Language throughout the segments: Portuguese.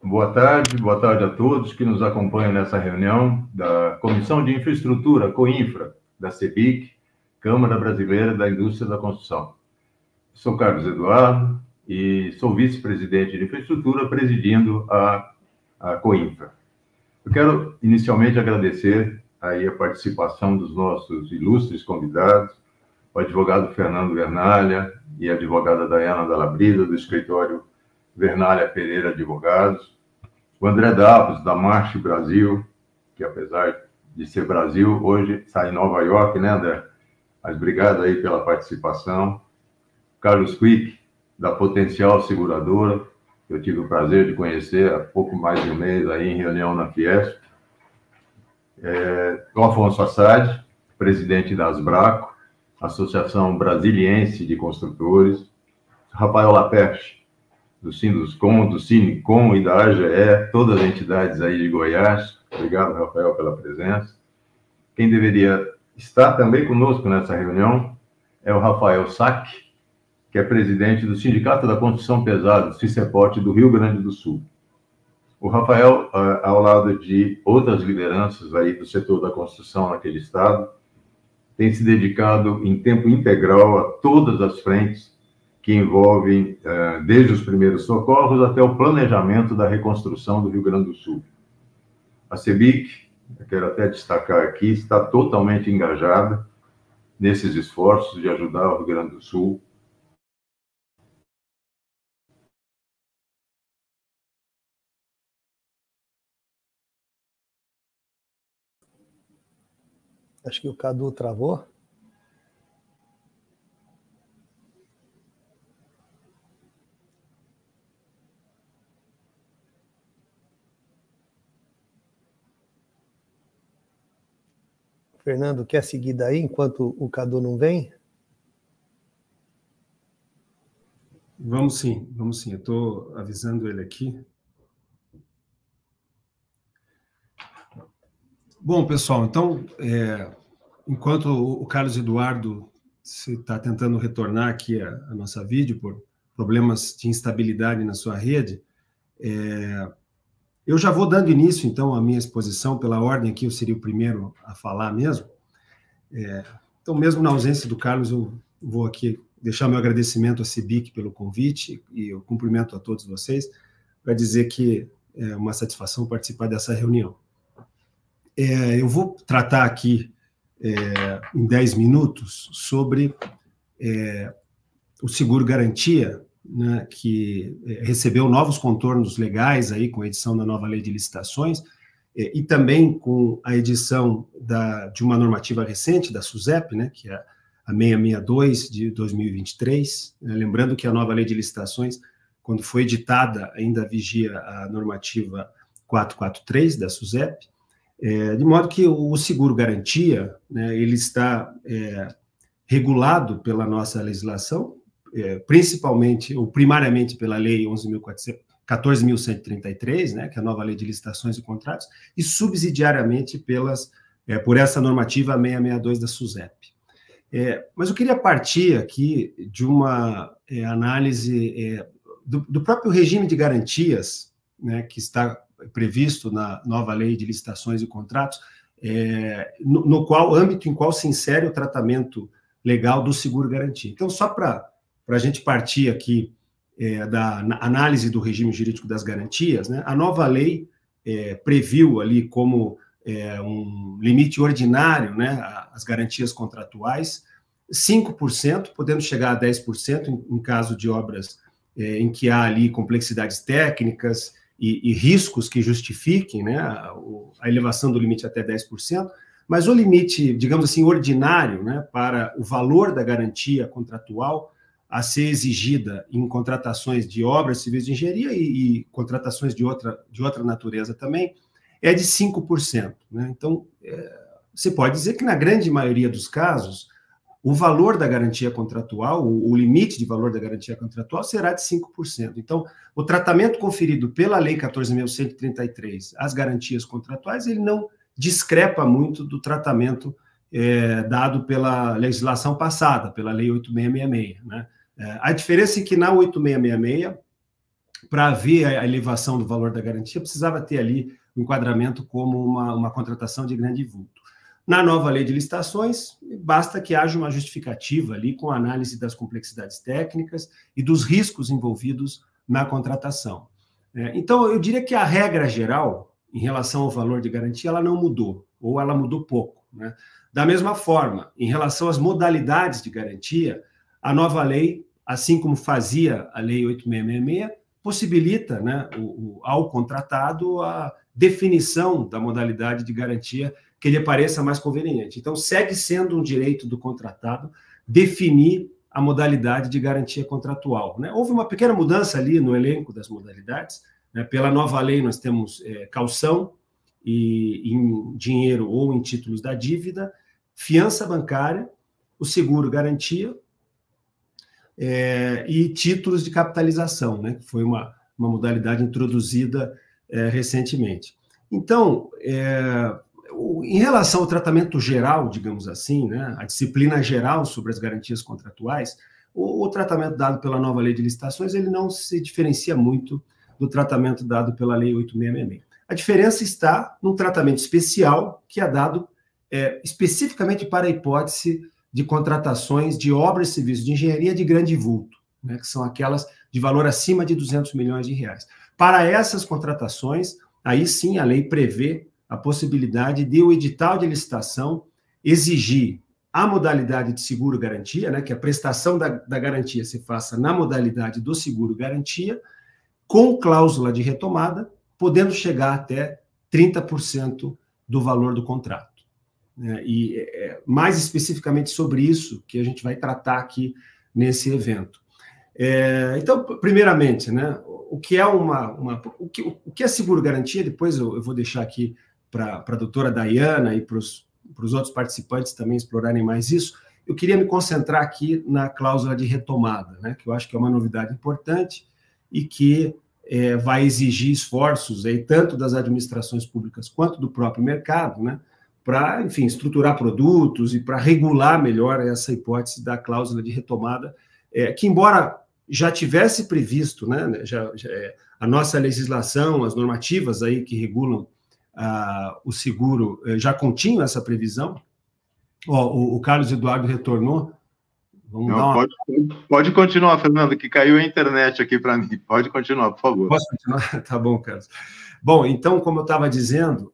boa tarde a todos que nos acompanham nessa reunião da Comissão de Infraestrutura, COINFRA, da CEBIC, Câmara Brasileira da Indústria da Construção. Sou Carlos Eduardo e sou vice-presidente de Infraestrutura, presidindo a COINFRA. Eu quero inicialmente agradecer aí a participação dos nossos ilustres convidados, o advogado Fernando Vernalha e a advogada Dayana Dalabrida, do escritório Vernalha Pereira Advogados, o André Davos, da Marche Brasil, que apesar de ser Brasil, hoje está em Nova York, né, André? Mas obrigado aí pela participação. Carlos Quick, da Potencial Seguradora, que eu tive o prazer de conhecer há pouco mais de um mês aí em reunião na Fiesp. O Afonso Assad, presidente da Asbraco, Associação Brasiliense de Construtores. Rafael Laperche, do Sinduscom, do Cinecom e da AGE, todas as entidades aí de Goiás. Obrigado, Rafael, pela presença. Quem deveria estar também conosco nessa reunião é o Rafael Sack, que é presidente do Sindicato da Construção Pesada, Sicepote, do Rio Grande do Sul. O Rafael, ao lado de outras lideranças aí do setor da construção naquele estado, tem se dedicado em tempo integral a todas as frentes que envolvem, desde os primeiros socorros até o planejamento da reconstrução do Rio Grande do Sul. A CEBIC, eu quero até destacar aqui, está totalmente engajada nesses esforços de ajudar o Rio Grande do Sul. Acho que o Cadu travou. Fernando, quer seguir daí enquanto o Cadu não vem? Vamos sim, vamos sim. Eu estou avisando ele aqui. Bom, pessoal, então, enquanto o Carlos Eduardo está tentando retornar aqui a nossa vídeo por problemas de instabilidade na sua rede, eu já vou dando início, então, à minha exposição. Pela ordem aqui, eu seria o primeiro a falar mesmo. Então, mesmo na ausência do Carlos, eu vou aqui deixar meu agradecimento à CEBIC pelo convite e eu cumprimento a todos vocês para dizer que é uma satisfação participar dessa reunião. Eu vou tratar aqui, em 10 minutos, sobre o seguro-garantia, né, que recebeu novos contornos legais aí com a edição da nova lei de licitações e também com a edição de uma normativa recente da SUSEP, né, que é a 662 de 2023, lembrando que a nova lei de licitações, quando foi editada, ainda vigia a normativa 443 da SUSEP, de modo que o seguro-garantia, né, ele está regulado pela nossa legislação, principalmente, ou primariamente pela Lei 14.133, né, que é a nova Lei de Licitações e Contratos, e subsidiariamente por essa normativa 662 da SUSEP. Mas eu queria partir aqui de uma análise do próprio regime de garantias, né, que está previsto na nova Lei de Licitações e Contratos, no âmbito em qual se insere o tratamento legal do seguro-garantia. Então, só para a gente partir aqui da análise do regime jurídico das garantias, né, a nova lei previu ali como um limite ordinário, né, as garantias contratuais, 5%, podendo chegar a 10% em caso de obras em que há ali complexidades técnicas e riscos que justifiquem, né, a elevação do limite até 10%, mas o limite, digamos assim, ordinário, né, para o valor da garantia contratual a ser exigida em contratações de obras civis de engenharia e contratações de outra natureza também, é de 5%. Né? Então, você pode dizer que, na grande maioria dos casos, o valor da garantia contratual, o limite de valor da garantia contratual será de 5%. Então, o tratamento conferido pela Lei 14.133 às garantias contratuais, ele não discrepa muito do tratamento dado pela legislação passada, pela Lei 8.666. Né? A diferença é que na 8.666, para haver a elevação do valor da garantia, precisava ter ali o enquadramento como uma contratação de grande vulto. Na nova lei de licitações, basta que haja uma justificativa ali com análise das complexidades técnicas e dos riscos envolvidos na contratação. Então, eu diria que a regra geral, em relação ao valor de garantia, ela não mudou, ou ela mudou pouco, né? Da mesma forma, em relação às modalidades de garantia, a nova lei, assim como fazia a Lei 8666, possibilita, né, ao contratado a definição da modalidade de garantia que lhe pareça mais conveniente. Então, segue sendo um direito do contratado definir a modalidade de garantia contratual, né? Houve uma pequena mudança ali no elenco das modalidades, né? Pela nova lei, nós temos caução em dinheiro ou em títulos da dívida, fiança bancária, o seguro garantia e títulos de capitalização, né? Que foi uma modalidade introduzida recentemente. Então, em relação ao tratamento geral, digamos assim, né, a disciplina geral sobre as garantias contratuais, o tratamento dado pela nova lei de licitações ele não se diferencia muito do tratamento dado pela lei 8666. A diferença está num tratamento especial que é dado especificamente para a hipótese de contratações de obras e serviços de engenharia de grande vulto, né, que são aquelas de valor acima de 200 milhões de reais. Para essas contratações, aí sim a lei prevê a possibilidade de o edital de licitação exigir a modalidade de seguro-garantia, né, que a prestação da garantia se faça na modalidade do seguro-garantia, com cláusula de retomada, podendo chegar até 30% do valor do contrato. E mais especificamente sobre isso que a gente vai tratar aqui nesse evento. Então, primeiramente, né, o que é o que é seguro-garantia, depois eu vou deixar aqui para a doutora Dayana e para os outros participantes também explorarem mais isso. Eu queria me concentrar aqui na cláusula de retomada, né, que eu acho que é uma novidade importante e que vai exigir esforços aí, tanto das administrações públicas quanto do próprio mercado, né, para, enfim, estruturar produtos e para regular melhor essa hipótese da cláusula de retomada, que embora já tivesse previsto, né, a nossa legislação, as normativas aí que regulam o seguro já continham essa previsão. O Carlos Eduardo retornou. Pode continuar, Fernando, que caiu a internet aqui para mim. Pode continuar, por favor. Posso continuar? Tá bom, Carlos. Bom, então, como eu estava dizendo,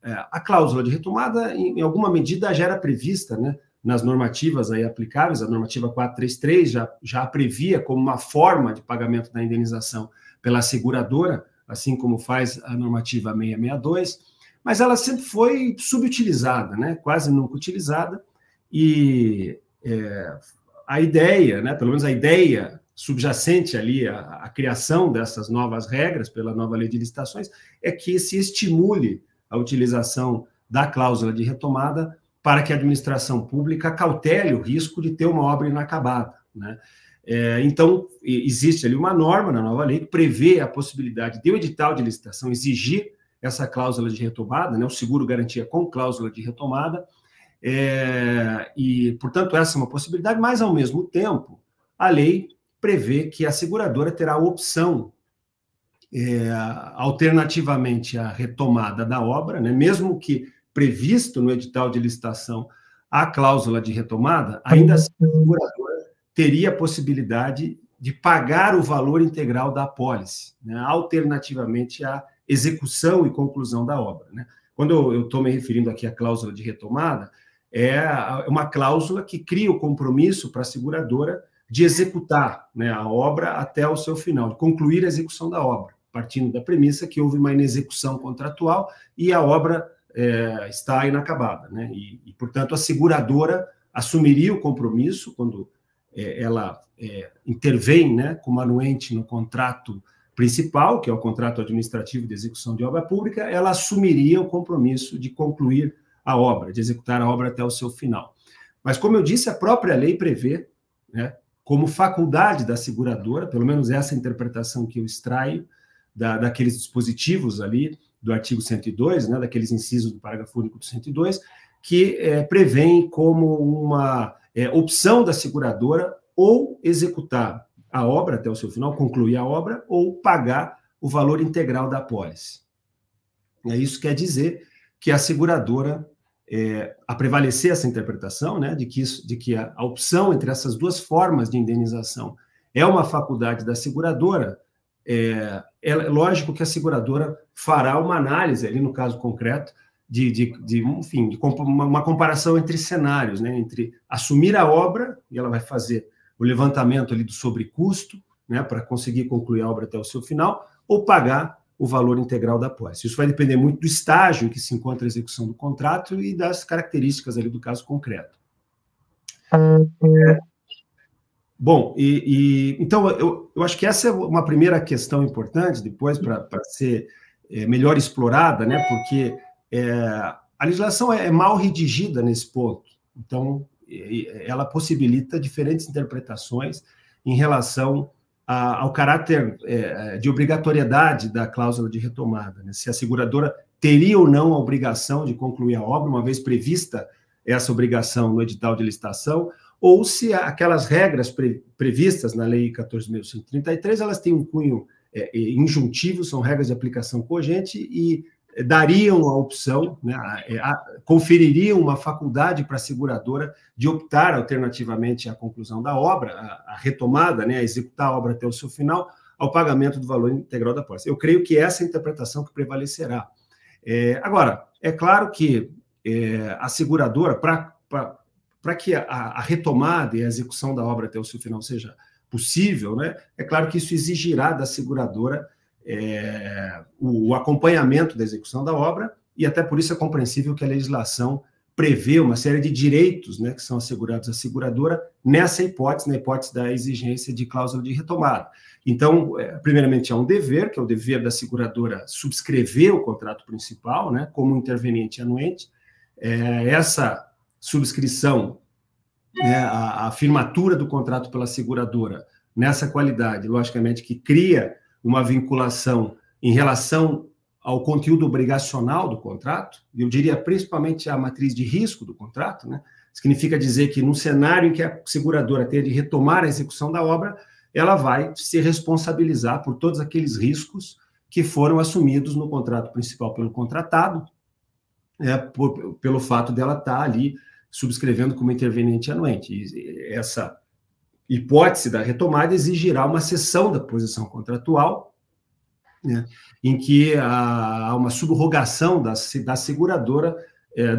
a cláusula de retomada, em alguma medida, já era prevista, né, nas normativas aí aplicáveis. A normativa 433 já previa como uma forma de pagamento da indenização pela seguradora, assim como faz a normativa 662, mas ela sempre foi subutilizada, né, quase nunca utilizada, e a ideia, né, pelo menos a ideia subjacente ali à criação dessas novas regras pela nova lei de licitações é que se estimule a utilização da cláusula de retomada para que a administração pública cautele o risco de ter uma obra inacabada, né? Então, existe ali uma norma na nova lei que prevê a possibilidade de o edital de licitação exigir essa cláusula de retomada, né, o seguro-garantia com cláusula de retomada, e, portanto, essa é uma possibilidade, mas, ao mesmo tempo, a lei prevê que a seguradora terá a opção, alternativamente à retomada da obra, né, mesmo que previsto no edital de licitação a cláusula de retomada, ainda assim a seguradora teria a possibilidade de pagar o valor integral da apólice, né, alternativamente à execução e conclusão da obra, né. Quando eu estou me referindo aqui à cláusula de retomada, é uma cláusula que cria o compromisso para a seguradora de executar, né, a obra até o seu final, de concluir a execução da obra, partindo da premissa que houve uma inexecução contratual e a obra está inacabada, né, e, portanto, a seguradora assumiria o compromisso quando ela intervém, né, como anuente no contrato principal, que é o contrato administrativo de execução de obra pública, ela assumiria o compromisso de concluir a obra, de executar a obra até o seu final. Mas, como eu disse, a própria lei prevê, né, como faculdade da seguradora, pelo menos essa interpretação que eu extraio daqueles dispositivos ali do artigo 102, né, daqueles incisos do parágrafo único do 102, que prevêem como uma opção da seguradora ou executar a obra até o seu final, concluir a obra, ou pagar o valor integral da apólice. Isso quer dizer que a seguradora, a prevalecer essa interpretação, né, de que a opção entre essas duas formas de indenização é uma faculdade da seguradora, é lógico que a seguradora fará uma análise, ali no caso concreto, enfim, uma comparação entre cenários, né, entre assumir a obra, e ela vai fazer o levantamento ali do sobrecusto, né, para conseguir concluir a obra até o seu final, ou pagar o valor integral da apólice. Isso vai depender muito do estágio em que se encontra a execução do contrato e das características ali do caso concreto. Bom, então, eu acho que essa é uma primeira questão importante, depois, para ser melhor explorada, né, porque a legislação é mal redigida nesse ponto. Então, ela possibilita diferentes interpretações em relação ao caráter de obrigatoriedade da cláusula de retomada, né? Se a seguradora teria ou não a obrigação de concluir a obra, uma vez prevista essa obrigação no edital de licitação, ou se aquelas regras previstas na Lei 14.133, elas têm um cunho injuntivo, são regras de aplicação cogente e dariam a opção, né, confeririam uma faculdade para a seguradora de optar alternativamente à conclusão da obra, a retomada, né, a executar a obra até o seu final, ao pagamento do valor integral da apólice. Eu creio que essa é a interpretação que prevalecerá. Agora, é claro que a seguradora, para que a retomada e a execução da obra até o seu final seja possível, né, é claro que isso exigirá da seguradora o acompanhamento da execução da obra, e até por isso é compreensível que a legislação prevê uma série de direitos, né, que são assegurados à seguradora nessa hipótese, na hipótese da exigência de cláusula de retomada. Então, primeiramente, há um dever, que é o dever da seguradora subscrever o contrato principal, né, como interveniente anuente. Essa subscrição, né, a firmatura do contrato pela seguradora, nessa qualidade, logicamente, que cria uma vinculação em relação ao conteúdo obrigacional do contrato, eu diria principalmente a matriz de risco do contrato, né? Significa dizer que no cenário em que a seguradora tem de retomar a execução da obra, ela vai se responsabilizar por todos aqueles riscos que foram assumidos no contrato principal pelo contratado, pelo fato dela estar ali subscrevendo como interveniente anuente. E essa hipótese da retomada exigirá uma cessão da posição contratual, né, em que há uma subrogação da seguradora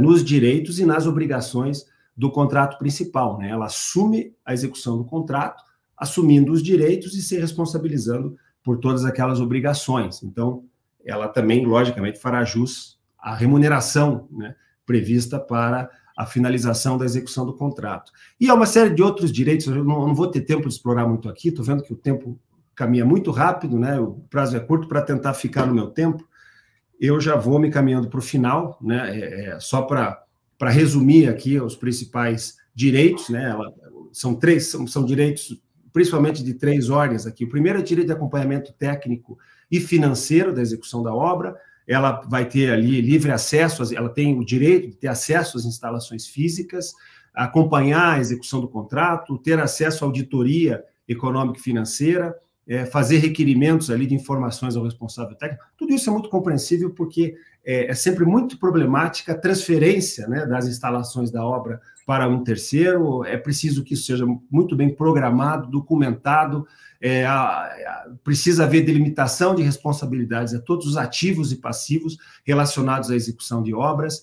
nos direitos e nas obrigações do contrato principal, né? Ela assume a execução do contrato, assumindo os direitos e se responsabilizando por todas aquelas obrigações. Então, ela também, logicamente, fará jus à remuneração, né, prevista para a finalização da execução do contrato. E há uma série de outros direitos, eu não vou ter tempo de explorar muito aqui, estou vendo que o tempo caminha muito rápido, né? O prazo é curto, para tentar ficar no meu tempo, eu já vou me caminhando para o final, né? Só para resumir aqui os principais direitos, né? São direitos, principalmente de 3 ordens aqui. O primeiro é o direito de acompanhamento técnico e financeiro da execução da obra. Ela vai ter ali livre acesso, ela tem o direito de ter acesso às instalações físicas, acompanhar a execução do contrato, ter acesso à auditoria econômica e financeira, fazer requerimentos ali de informações ao responsável técnico. Tudo isso é muito compreensível porque é sempre muito problemática a transferência, né, das instalações da obra para um terceiro. É preciso que isso seja muito bem programado, documentado, precisa haver delimitação de responsabilidades a todos os ativos e passivos relacionados à execução de obras,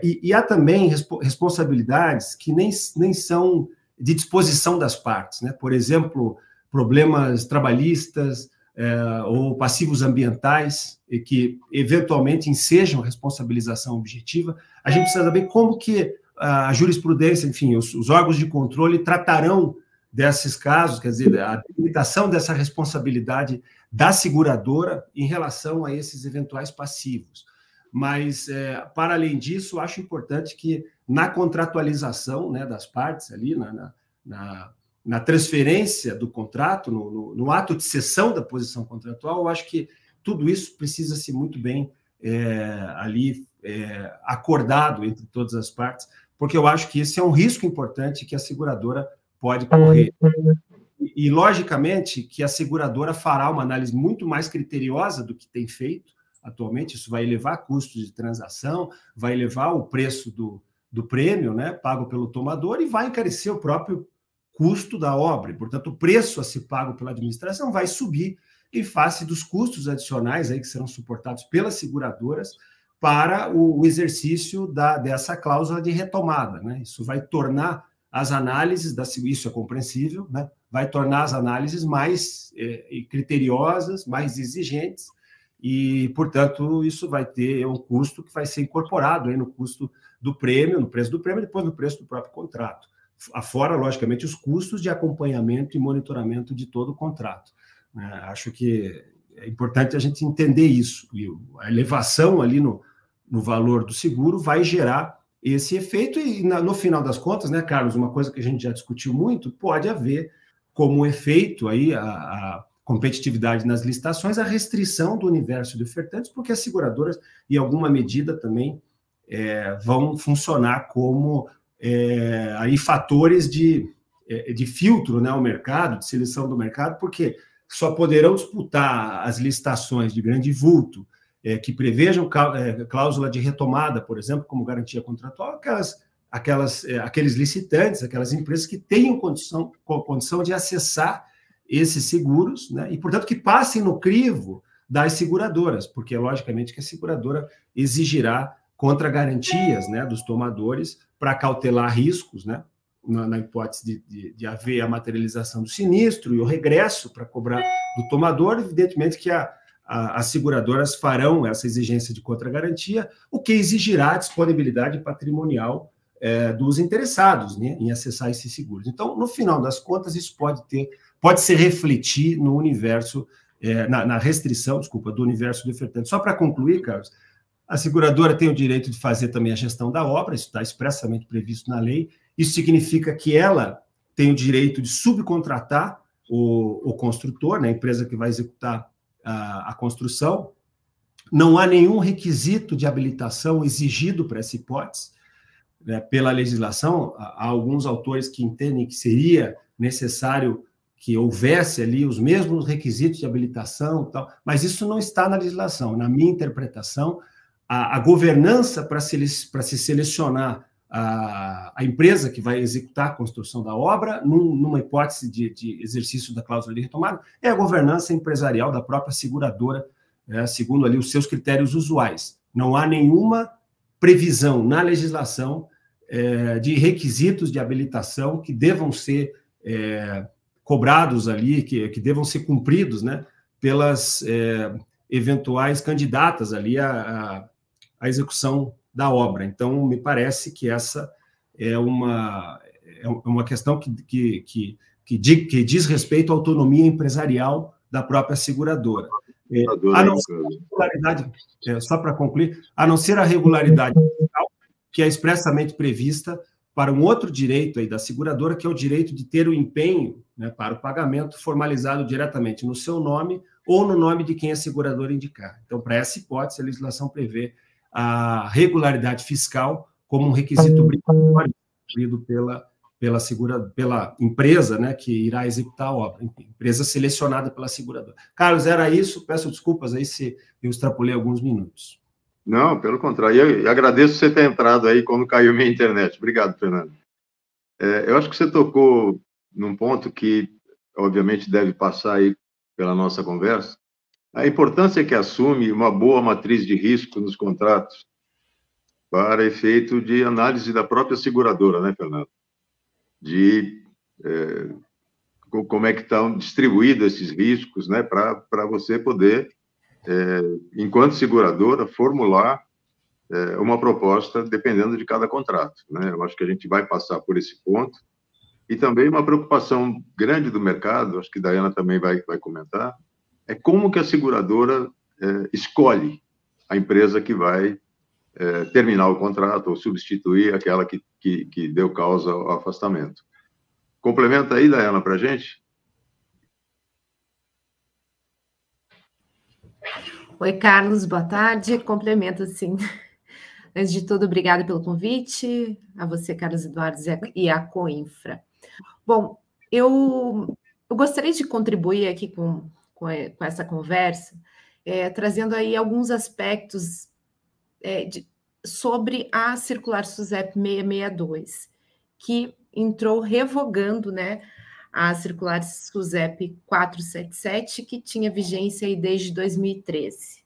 e há também responsabilidades que nem são de disposição das partes, né? Por exemplo, problemas trabalhistas ou passivos ambientais, e que eventualmente ensejam responsabilização objetiva. A gente precisa saber como que a jurisprudência, enfim, os órgãos de controle tratarão desses casos, quer dizer, a limitação dessa responsabilidade da seguradora em relação a esses eventuais passivos. Mas, para além disso, acho importante que na contratualização, né, das partes ali, na transferência do contrato, no ato de cessão da posição contratual, eu acho que tudo isso precisa ser muito bem acordado entre todas as partes, porque eu acho que esse é um risco importante que a seguradora pode correr. E, logicamente, que a seguradora fará uma análise muito mais criteriosa do que tem feito atualmente. Isso vai elevar custos de transação, vai elevar o preço do prêmio, né, pago pelo tomador, e vai encarecer o próprio custo da obra. E, portanto, o preço a ser pago pela administração vai subir em face dos custos adicionais aí que serão suportados pelas seguradoras para o exercício dessa cláusula de retomada, né? Isso vai tornar as análises, isso é compreensível, né? Vai tornar as análises mais criteriosas, mais exigentes, e, portanto, isso vai ter um custo que vai ser incorporado aí no custo do prêmio, no preço do prêmio, e depois no preço do próprio contrato. Afora, logicamente, os custos de acompanhamento e monitoramento de todo o contrato. Acho que é importante a gente entender isso. E a elevação ali no valor do seguro vai gerar esse efeito, e no final das contas, né, Carlos, uma coisa que a gente já discutiu muito, pode haver como efeito aí a competitividade nas licitações, a restrição do universo de ofertantes, porque as seguradoras, em alguma medida, também vão funcionar como aí fatores de filtro, né, ao mercado, de seleção do mercado, porque só poderão disputar as licitações de grande vulto, que prevejam cláusula de retomada, por exemplo, como garantia contratual, aqueles licitantes, aquelas empresas que tenham condição de acessar esses seguros, né, e, portanto, que passem no crivo das seguradoras, porque, logicamente, que a seguradora exigirá contra-garantias, né, dos tomadores para cautelar riscos, né, na hipótese de haver a materialização do sinistro e o regresso para cobrar do tomador. Evidentemente que as seguradoras farão essa exigência de contra-garantia, o que exigirá a disponibilidade patrimonial dos interessados, né, em acessar esses seguros. Então, no final das contas, isso pode se refletir no universo, na restrição, do universo de ofertantes. Só para concluir, Carlos, a seguradora tem o direito de fazer também a gestão da obra, isso está expressamente previsto na lei. Isso significa que ela tem o direito de subcontratar o construtor, né, a empresa que vai executar a construção. Não há nenhum requisito de habilitação exigido para essa hipótese, né, pela legislação. Há alguns autores que entendem que seria necessário que houvesse ali os mesmos requisitos de habilitação, tal, mas isso não está na legislação. Na minha interpretação, a governança para se selecionar a empresa que vai executar a construção da obra, numa hipótese de exercício da cláusula de retomada, é a governança empresarial da própria seguradora, segundo ali os seus critérios usuais. Não há nenhuma previsão na legislação de requisitos de habilitação que devam ser cobrados ali, que devam ser cumpridos, né, pelas eventuais candidatas ali à execução da obra. Então, me parece que essa é uma questão que diz respeito à autonomia empresarial da própria seguradora. A não ser a regularidade, só para concluir, a não ser a regularidade fiscal, que é expressamente prevista para um outro direito aí da seguradora, que é o direito de ter o empenho, né, para o pagamento formalizado diretamente no seu nome ou no nome de quem a seguradora indicar. Então, para essa hipótese, a legislação prevê a regularidade fiscal como um requisito obrigatório pela empresa, né, que irá executar a obra, empresa selecionada pela seguradora. Carlos, era isso. Peço desculpas aí se eu extrapolei alguns minutos. Não, pelo contrário. Eu agradeço você ter entrado aí quando caiu minha internet. Obrigado, Fernando. Eu acho que você tocou num ponto que, obviamente, deve passar aí pela nossa conversa, a importância que assume uma boa matriz de risco nos contratos para efeito de análise da própria seguradora, né, Fernando? De como é que estão distribuídos esses riscos, né, para você poder, enquanto seguradora, formular uma proposta dependendo de cada contrato, né? Eu acho que a gente vai passar por esse ponto. E também uma preocupação grande do mercado, acho que a Dayana também vai comentar, é como que a seguradora escolhe a empresa que vai terminar o contrato ou substituir aquela que deu causa ao afastamento. Complementa aí, Dayana, para a gente. Oi, Carlos, boa tarde. Complemento, sim. Antes de tudo, obrigada pelo convite, a você, Carlos Eduardo, e a Coinfra. Bom, eu eu gostaria de contribuir aqui com essa conversa, trazendo aí alguns aspectos sobre a circular SUSEP 662, que entrou revogando, né, a circular SUSEP 477, que tinha vigência aí desde 2013.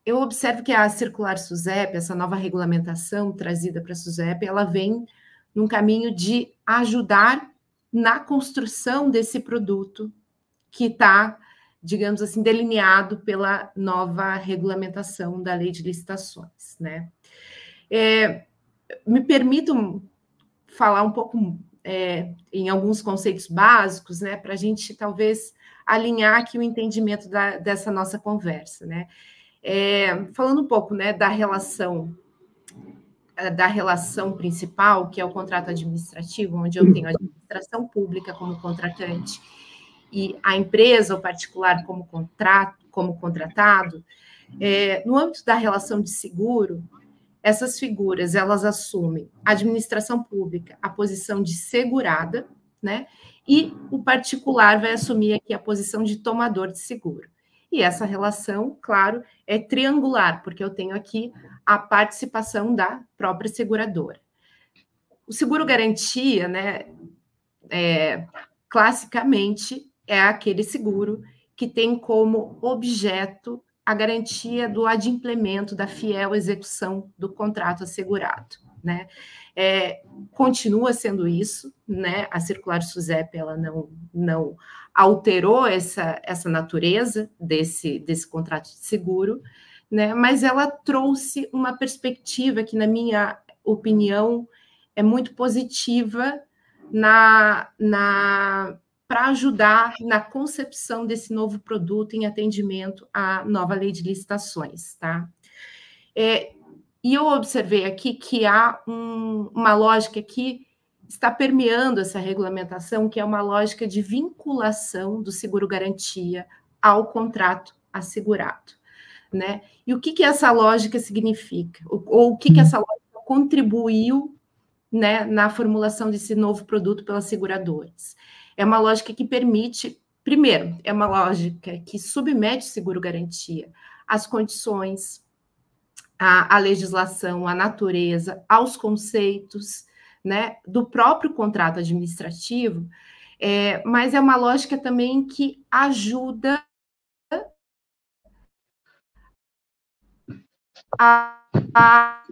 Eu observo que a circular SUSEP, essa nova regulamentação trazida para a SUSEP, ela vem num caminho de ajudar na construção desse produto que está, digamos assim, delineado pela nova regulamentação da Lei de Licitações, né? Me permitam falar um pouco em alguns conceitos básicos, né, para a gente talvez alinhar aqui o entendimento dessa nossa conversa, né? Falando um pouco, né, da relação principal, que é o contrato administrativo, onde eu tenho a administração pública como contratante e a empresa ou particular como contratado. No âmbito da relação de seguro, essas figuras, elas assumem a administração pública, a posição de segurada, né? E o particular vai assumir aqui a posição de tomador de seguro. E essa relação, claro, é triangular, porque eu tenho aqui a participação da própria seguradora. O seguro-garantia, né, classicamente, é aquele seguro que tem como objeto a garantia do adimplemento, da fiel execução do contrato assegurado, né? Continua sendo isso, né? A circular SUSEP, ela não alterou essa natureza desse contrato de seguro, né? Mas ela trouxe uma perspectiva que, na minha opinião, é muito positiva para ajudar na concepção desse novo produto em atendimento à nova lei de licitações, tá? E eu observei aqui que há uma lógica que está permeando essa regulamentação, que é uma lógica de vinculação do seguro-garantia ao contrato assegurado, né? E o que essa lógica significa? Ou o que essa lógica contribuiu, né, na formulação desse novo produto pelas seguradoras? É uma lógica que permite, primeiro, é uma lógica que submete o seguro-garantia às condições, à legislação, à natureza, aos conceitos, né, do próprio contrato administrativo, mas é uma lógica também que ajuda a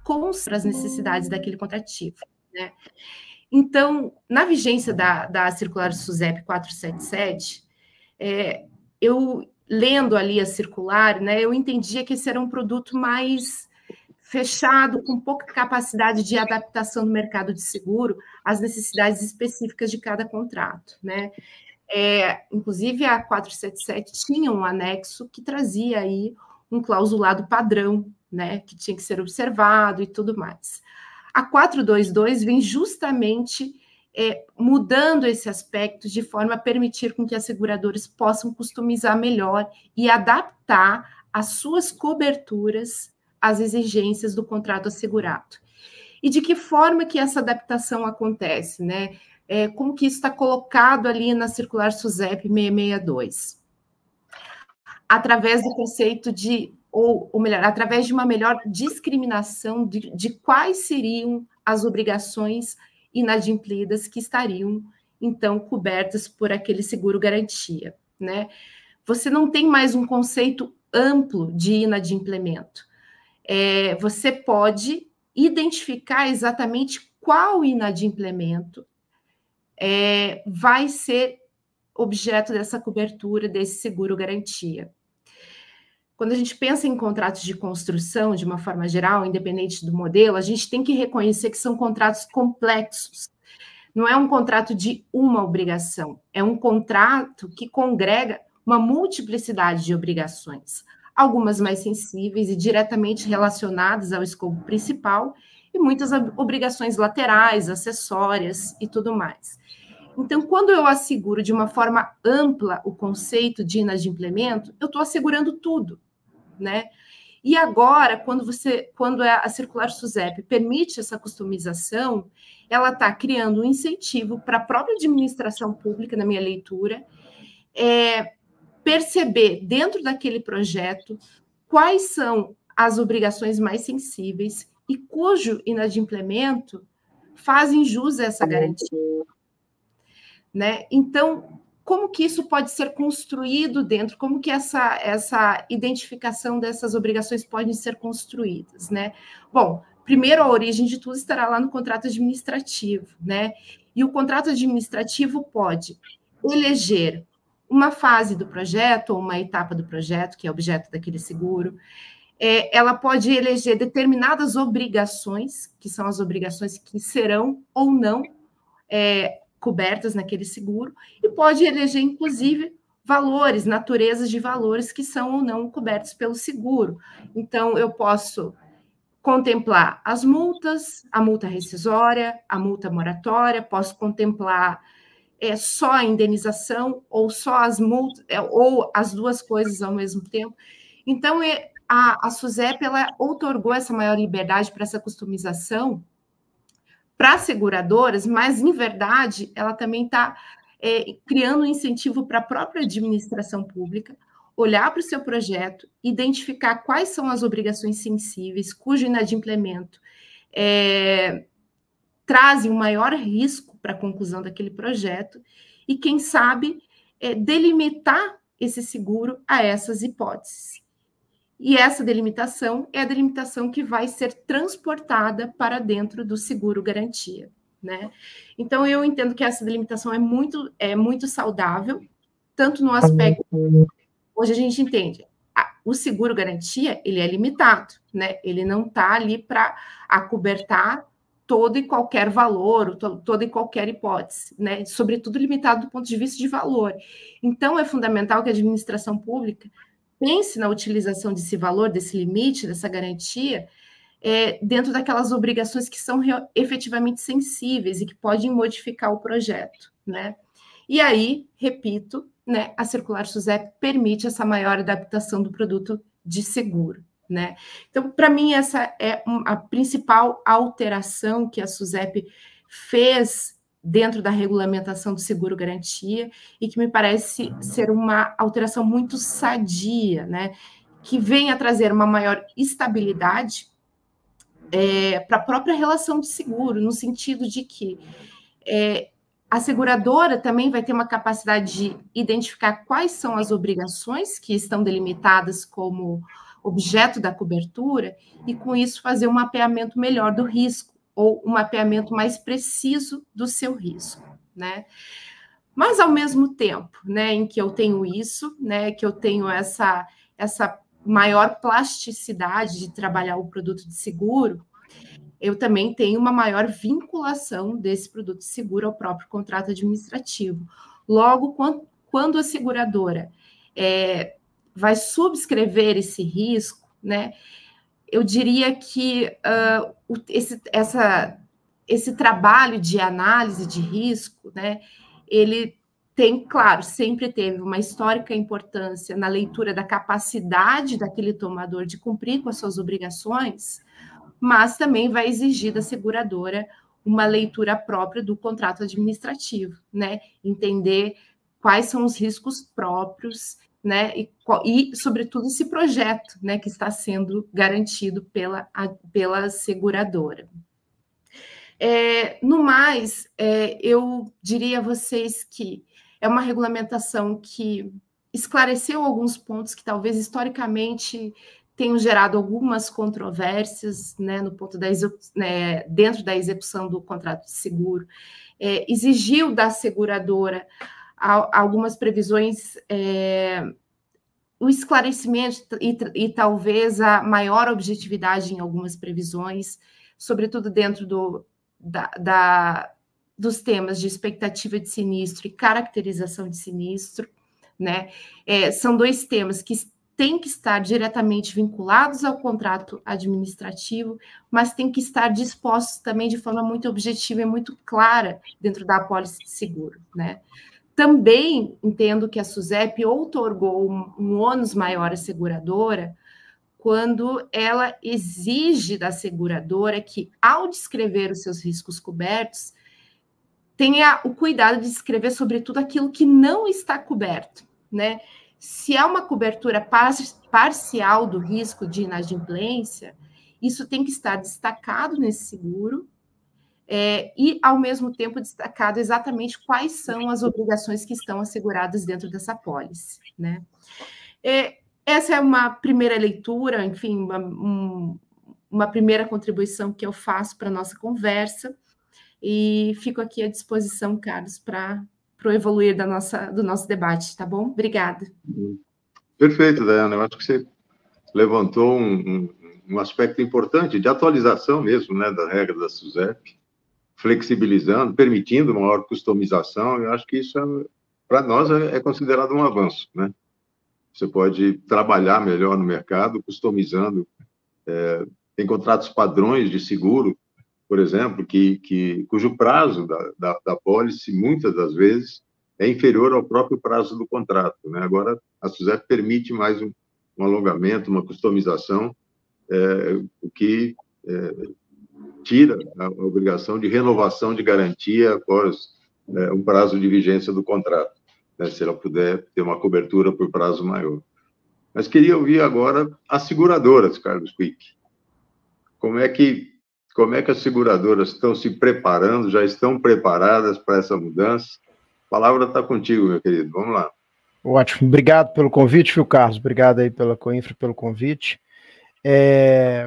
considerar as necessidades daquele contrativo, né? Então, na vigência da circular SUSEP 477, eu, lendo ali a circular, né, eu entendia que esse era um produto mais fechado, com pouca capacidade de adaptação do mercado de seguro às necessidades específicas de cada contrato, né? Inclusive, a 477 tinha um anexo que trazia aí um clausulado padrão, né, que tinha que ser observado e tudo mais. A 422 vem justamente mudando esse aspecto de forma a permitir com que as seguradoras possam customizar melhor e adaptar as suas coberturas às exigências do contrato assegurado. E de que forma que essa adaptação acontece, né? Como que isso está colocado ali na circular SUSEP 662? Através do conceito de, ou melhor, através de uma melhor discriminação de quais seriam as obrigações inadimplidas que estariam, então, cobertas por aquele seguro-garantia, né? Você não tem mais um conceito amplo de inadimplemento. Você pode identificar exatamente qual inadimplemento vai ser objeto dessa cobertura, desse seguro-garantia. Quando a gente pensa em contratos de construção, de uma forma geral, independente do modelo, a gente tem que reconhecer que são contratos complexos. Não é um contrato de uma obrigação, é um contrato que congrega uma multiplicidade de obrigações, algumas mais sensíveis e diretamente relacionadas ao escopo principal, e muitas obrigações laterais, acessórias e tudo mais. Então, quando eu asseguro de uma forma ampla o conceito de inadimplemento, eu estou assegurando tudo, né? E agora, quando a circular SUSEP permite essa customização, ela está criando um incentivo para a própria administração pública, na minha leitura, perceber dentro daquele projeto quais são as obrigações mais sensíveis e cujo inadimplemento fazem jus a essa garantia. Né? Então, como que isso pode ser construído dentro? Como que essa identificação dessas obrigações podem ser construídas, né? Bom, primeiro, a origem de tudo estará lá no contrato administrativo, né? E o contrato administrativo pode eleger uma fase do projeto ou uma etapa do projeto, que é objeto daquele seguro. Ela pode eleger determinadas obrigações, que são as obrigações que serão ou não cobertas naquele seguro, e pode eleger, inclusive, valores, naturezas de valores que são ou não cobertos pelo seguro. Então, eu posso contemplar as multas, a multa rescisória, a multa moratória, posso contemplar só a indenização, ou só as multas, ou as duas coisas ao mesmo tempo. Então, a SUSEP, ela outorgou essa maior liberdade para essa customização para as seguradoras, mas, em verdade, ela também está criando um incentivo para a própria administração pública olhar para o seu projeto, identificar quais são as obrigações sensíveis, cujo inadimplemento trazem um maior risco para a conclusão daquele projeto e, quem sabe, delimitar esse seguro a essas hipóteses. E essa delimitação é a delimitação que vai ser transportada para dentro do seguro-garantia, né? Então, eu entendo que essa delimitação é muito saudável, tanto no aspecto... Hoje a gente entende, o seguro-garantia, ele é limitado, né? Ele não está ali para acobertar todo e qualquer valor, toda e qualquer hipótese, né? Sobretudo limitado do ponto de vista de valor. Então, é fundamental que a administração pública pense na utilização desse valor, desse limite, dessa garantia, dentro daquelas obrigações que são efetivamente sensíveis e que podem modificar o projeto, né? E aí, repito, né, a circular SUSEP permite essa maior adaptação do produto de seguro, né? Então, para mim, essa é a principal alteração que a SUSEP fez dentro da regulamentação do seguro-garantia e que me parece ser uma alteração muito sadia, né? Que vem a trazer uma maior estabilidade para a própria relação de seguro, no sentido de que a seguradora também vai ter uma capacidade de identificar quais são as obrigações que estão delimitadas como objeto da cobertura e, com isso, fazer um mapeamento melhor do risco ou um mapeamento mais preciso do seu risco, né? Mas, ao mesmo tempo, né, em que eu tenho isso, né, que eu tenho essa maior plasticidade de trabalhar o produto de seguro, eu também tenho uma maior vinculação desse produto de seguro ao próprio contrato administrativo. Logo, quando a seguradora vai subscrever esse risco, né, eu diria que esse trabalho de análise de risco, né, ele tem, claro, sempre teve uma histórica importância na leitura da capacidade daquele tomador de cumprir com as suas obrigações, mas também vai exigir da seguradora uma leitura própria do contrato administrativo, né? Entender quais são os riscos próprios, né? E sobretudo, esse projeto, né, que está sendo garantido pela seguradora. No mais, eu diria a vocês que é uma regulamentação que esclareceu alguns pontos que talvez historicamente tenham gerado algumas controvérsias, né, no ponto dentro da execução do contrato de seguro, exigiu da seguradora algumas previsões, o esclarecimento e talvez a maior objetividade em algumas previsões, sobretudo dentro dos temas de expectativa de sinistro e caracterização de sinistro, né? São dois temas que têm que estar diretamente vinculados ao contrato administrativo, mas têm que estar dispostos também de forma muito objetiva e muito clara dentro da apólice de seguro, né? Também entendo que a SUSEP outorgou um ônus maior à seguradora quando ela exige da seguradora que, ao descrever os seus riscos cobertos, tenha o cuidado de descrever, sobretudo, aquilo que não está coberto, né? Se é uma cobertura parcial do risco de inadimplência, isso tem que estar destacado nesse seguro, e, ao mesmo tempo, destacado exatamente quais são as obrigações que estão asseguradas dentro dessa pólice, né? Essa é uma primeira leitura, enfim, uma primeira contribuição que eu faço para a nossa conversa, e fico aqui à disposição, Carlos, para o evoluir do nosso debate, tá bom? Obrigada. Perfeito, Dayana. Eu acho que você levantou um aspecto importante de atualização mesmo, né, da regra da SUSEP, flexibilizando, permitindo maior customização. Eu acho que isso, para nós, é considerado um avanço, né? Você pode trabalhar melhor no mercado, customizando. Tem contratos padrões de seguro, por exemplo, cujo prazo da pólice, muitas das vezes, é inferior ao próprio prazo do contrato, né? Agora, a SUSEP permite mais um alongamento, uma customização, o que tira a obrigação de renovação de garantia após um prazo de vigência do contrato, né? Se ela puder ter uma cobertura por prazo maior. Mas queria ouvir agora as seguradoras, Carlos Quick. Como é que as seguradoras estão se preparando, já estão preparadas para essa mudança? A palavra está contigo, meu querido. Vamos lá. Ótimo. Obrigado pelo convite, viu, Carlos? Obrigado aí pela Coinfra, pelo convite.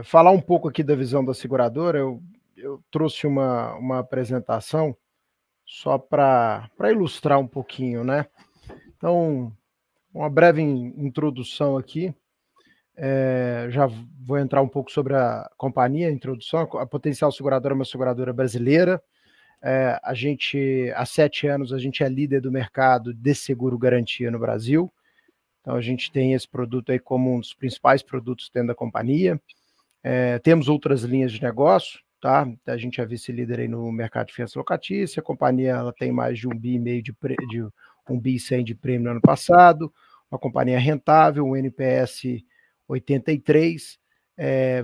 Falar um pouco aqui da visão da seguradora, eu trouxe uma apresentação só para ilustrar um pouquinho, né? Então, uma breve introdução aqui. Já vou entrar um pouco sobre a companhia, a introdução. A Potencial Seguradora é uma seguradora brasileira. A gente, há 7 anos, a gente é líder do mercado de seguro garantia no Brasil. Então, a gente tem esse produto aí como um dos principais produtos dentro da companhia. Temos outras linhas de negócio, tá? A gente é vice-líder aí no mercado de fiança locatícia. A companhia, ela tem mais de 1,5 bi de 1,1 bi de prêmio no ano passado. Uma companhia rentável, um NPS 83,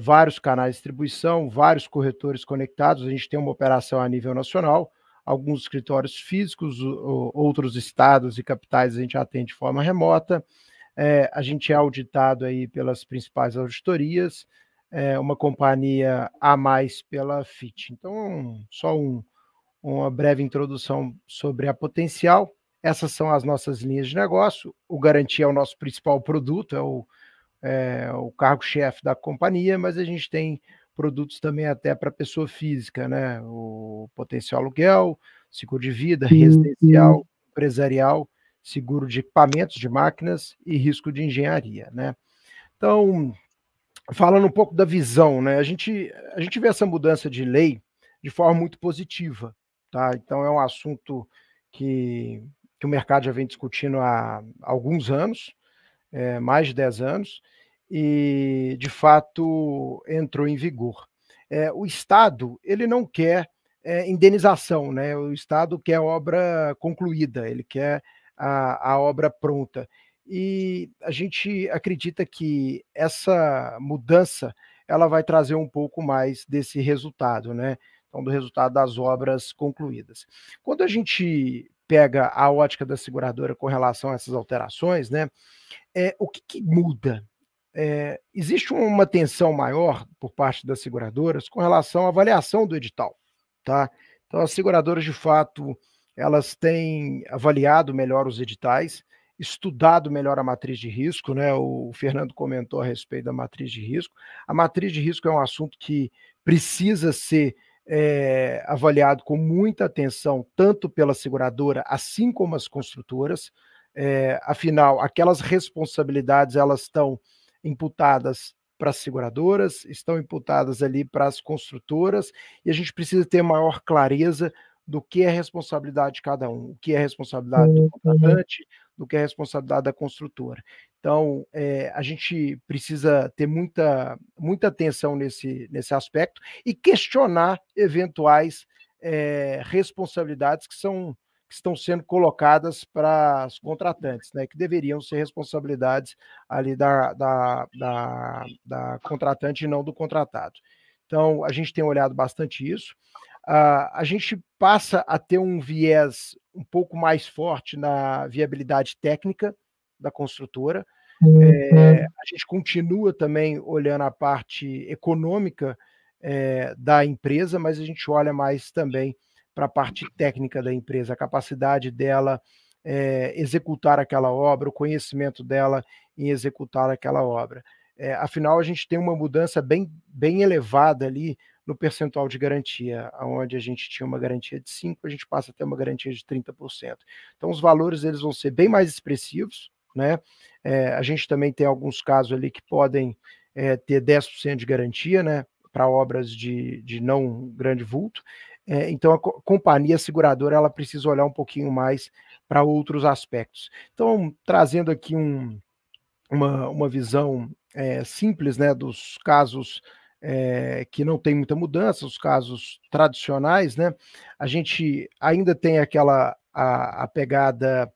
vários canais de distribuição, vários corretores conectados. A gente tem uma operação a nível nacional, alguns escritórios físicos, outros estados e capitais a gente atende de forma remota. A gente é auditado aí pelas principais auditorias, uma companhia a mais pela FIT. Então, só uma breve introdução sobre a Potencial. Essas são as nossas linhas de negócio. O Garantia é o nosso principal produto, o cargo-chefe da companhia, mas a gente tem produtos também até para pessoa física, né? O Potencial Aluguel, seguro de vida, residencial, empresarial, seguro de equipamentos, de máquinas e risco de engenharia, né? Então, falando um pouco da visão, né? A gente vê essa mudança de lei de forma muito positiva, tá? Então, é um assunto que o mercado já vem discutindo há alguns anos, mais de 10 anos, e, de fato, entrou em vigor. O Estado, ele não quer indenização, né? O Estado quer obra concluída, ele quer a obra pronta. E a gente acredita que essa mudança ela vai trazer um pouco mais desse resultado, né? Então, do resultado das obras concluídas. Quando a gente pega a ótica da seguradora com relação a essas alterações, né? O que muda? Existe uma tensão maior por parte das seguradoras com relação à avaliação do edital, tá? Então, as seguradoras, de fato, elas têm avaliado melhor os editais, estudado melhor a matriz de risco, né? O Fernando comentou a respeito da matriz de risco. A matriz de risco é um assunto que precisa ser avaliado com muita atenção, tanto pela seguradora, assim como as construtoras. Afinal, aquelas responsabilidades, elas estão imputadas para as seguradoras, estão imputadas ali para as construtoras, e a gente precisa ter maior clareza do que é responsabilidade de cada um, o que é responsabilidade do contratante, do que é responsabilidade da construtora. Então, a gente precisa ter muita atenção nesse aspecto e questionar eventuais responsabilidades que que estão sendo colocadas para os contratantes, né, que deveriam ser responsabilidades ali da contratante e não do contratado. Então, a gente tem olhado bastante isso. A gente passa a ter um viés um pouco mais forte na viabilidade técnica da construtora. A gente continua também olhando a parte econômica da empresa, mas a gente olha mais também para a parte técnica da empresa, a capacidade dela executar aquela obra, o conhecimento dela em executar aquela obra. Afinal, a gente tem uma mudança bem elevada ali no percentual de garantia, onde a gente tinha uma garantia de 5%, a gente passa a ter uma garantia de 30%. Então, os valores eles vão ser bem mais expressivos, né? A gente também tem alguns casos ali que podem ter 10% de garantia, né, para obras de não grande vulto. Então, a companhia seguradora ela precisa olhar um pouquinho mais para outros aspectos. Então, trazendo aqui uma visão simples, né, dos casos que não tem muita mudança, os casos tradicionais, né, a gente ainda tem a pegada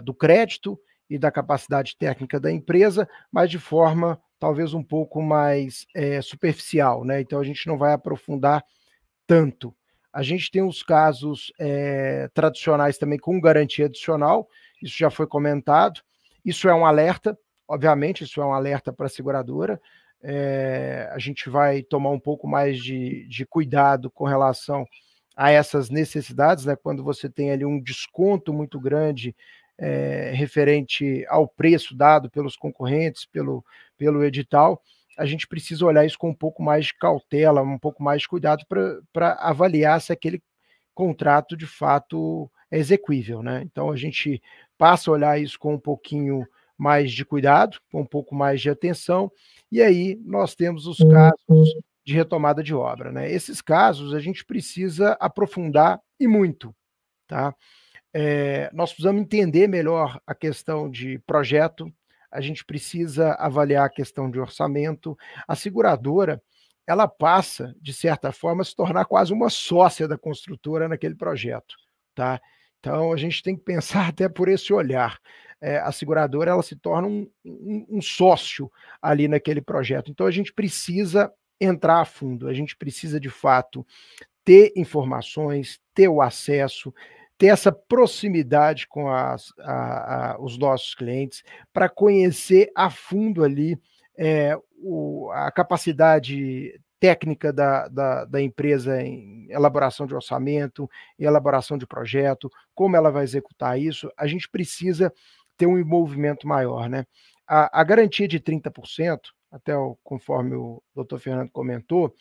do crédito e da capacidade técnica da empresa, mas de forma talvez um pouco mais superficial, né? Então a gente não vai aprofundar tanto. A gente tem os casos tradicionais também com garantia adicional, isso já foi comentado. Isso é um alerta, obviamente, isso é um alerta para a seguradora. A gente vai tomar um pouco mais de cuidado com relação a essas necessidades, né? Quando você tem ali um desconto muito grande referente ao preço dado pelos concorrentes, pelo edital, a gente precisa olhar isso com um pouco mais de cautela, um pouco mais de cuidado para avaliar se aquele contrato de fato é exequível, né? Então a gente passa a olhar isso com um pouquinho mais de cuidado, com um pouco mais de atenção, e aí nós temos os casos de retomada de obra, né? Esses casos a gente precisa aprofundar e muito, tá? Nós precisamos entender melhor a questão de projeto, a gente precisa avaliar a questão de orçamento. A seguradora, ela passa, de certa forma, a se tornar quase uma sócia da construtora naquele projeto, tá? Então, a gente tem que pensar até por esse olhar. A seguradora, ela se torna um sócio ali naquele projeto. Então, a gente precisa entrar a fundo, a gente precisa, de fato, ter informações, ter o acesso, ter essa proximidade com os nossos clientes, para conhecer a fundo ali a capacidade técnica da empresa em elaboração de orçamento, em elaboração de projeto, como ela vai executar isso. A gente precisa ter um envolvimento maior, né? A garantia de 30%, até conforme o doutor Fernando comentou,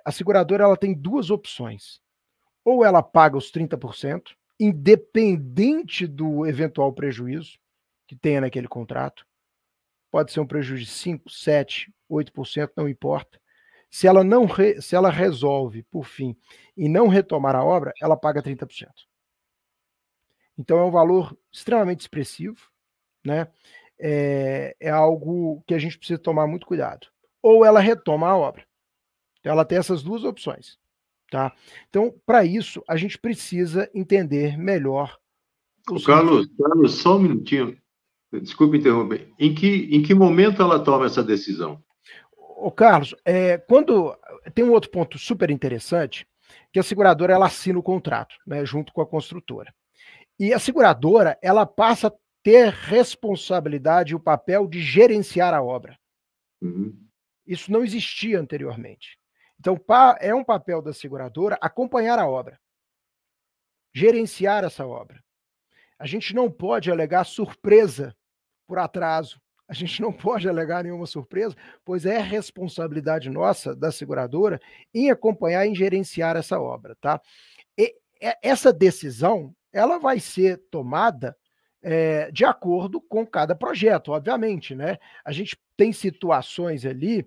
a seguradora ela tem duas opções. Ou ela paga os 30%, independente do eventual prejuízo que tenha naquele contrato. Pode ser um prejuízo de 5%, 7%, 8%, não importa. Se ela resolve, por fim, e não retomar a obra, ela paga 30%. Então é um valor extremamente expressivo, né? É algo que a gente precisa tomar muito cuidado. Ou ela retoma a obra. Então ela tem essas duas opções. Tá? Então, para isso, a gente precisa entender melhor. Carlos, só um minutinho. Desculpe interromper. Em que momento ela toma essa decisão? Carlos, quando tem um outro ponto super interessante, que a seguradora ela assina o contrato, né, junto com a construtora. E a seguradora ela passa a ter responsabilidade e o papel de gerenciar a obra. Uhum. Isso não existia anteriormente. Então, é um papel da seguradora acompanhar a obra, gerenciar essa obra. A gente não pode alegar surpresa por atraso, a gente não pode alegar nenhuma surpresa, pois é responsabilidade nossa, da seguradora, em acompanhar e em gerenciar essa obra, tá? E essa decisão, ela vai ser tomada de acordo com cada projeto, obviamente, né? A gente tem situações ali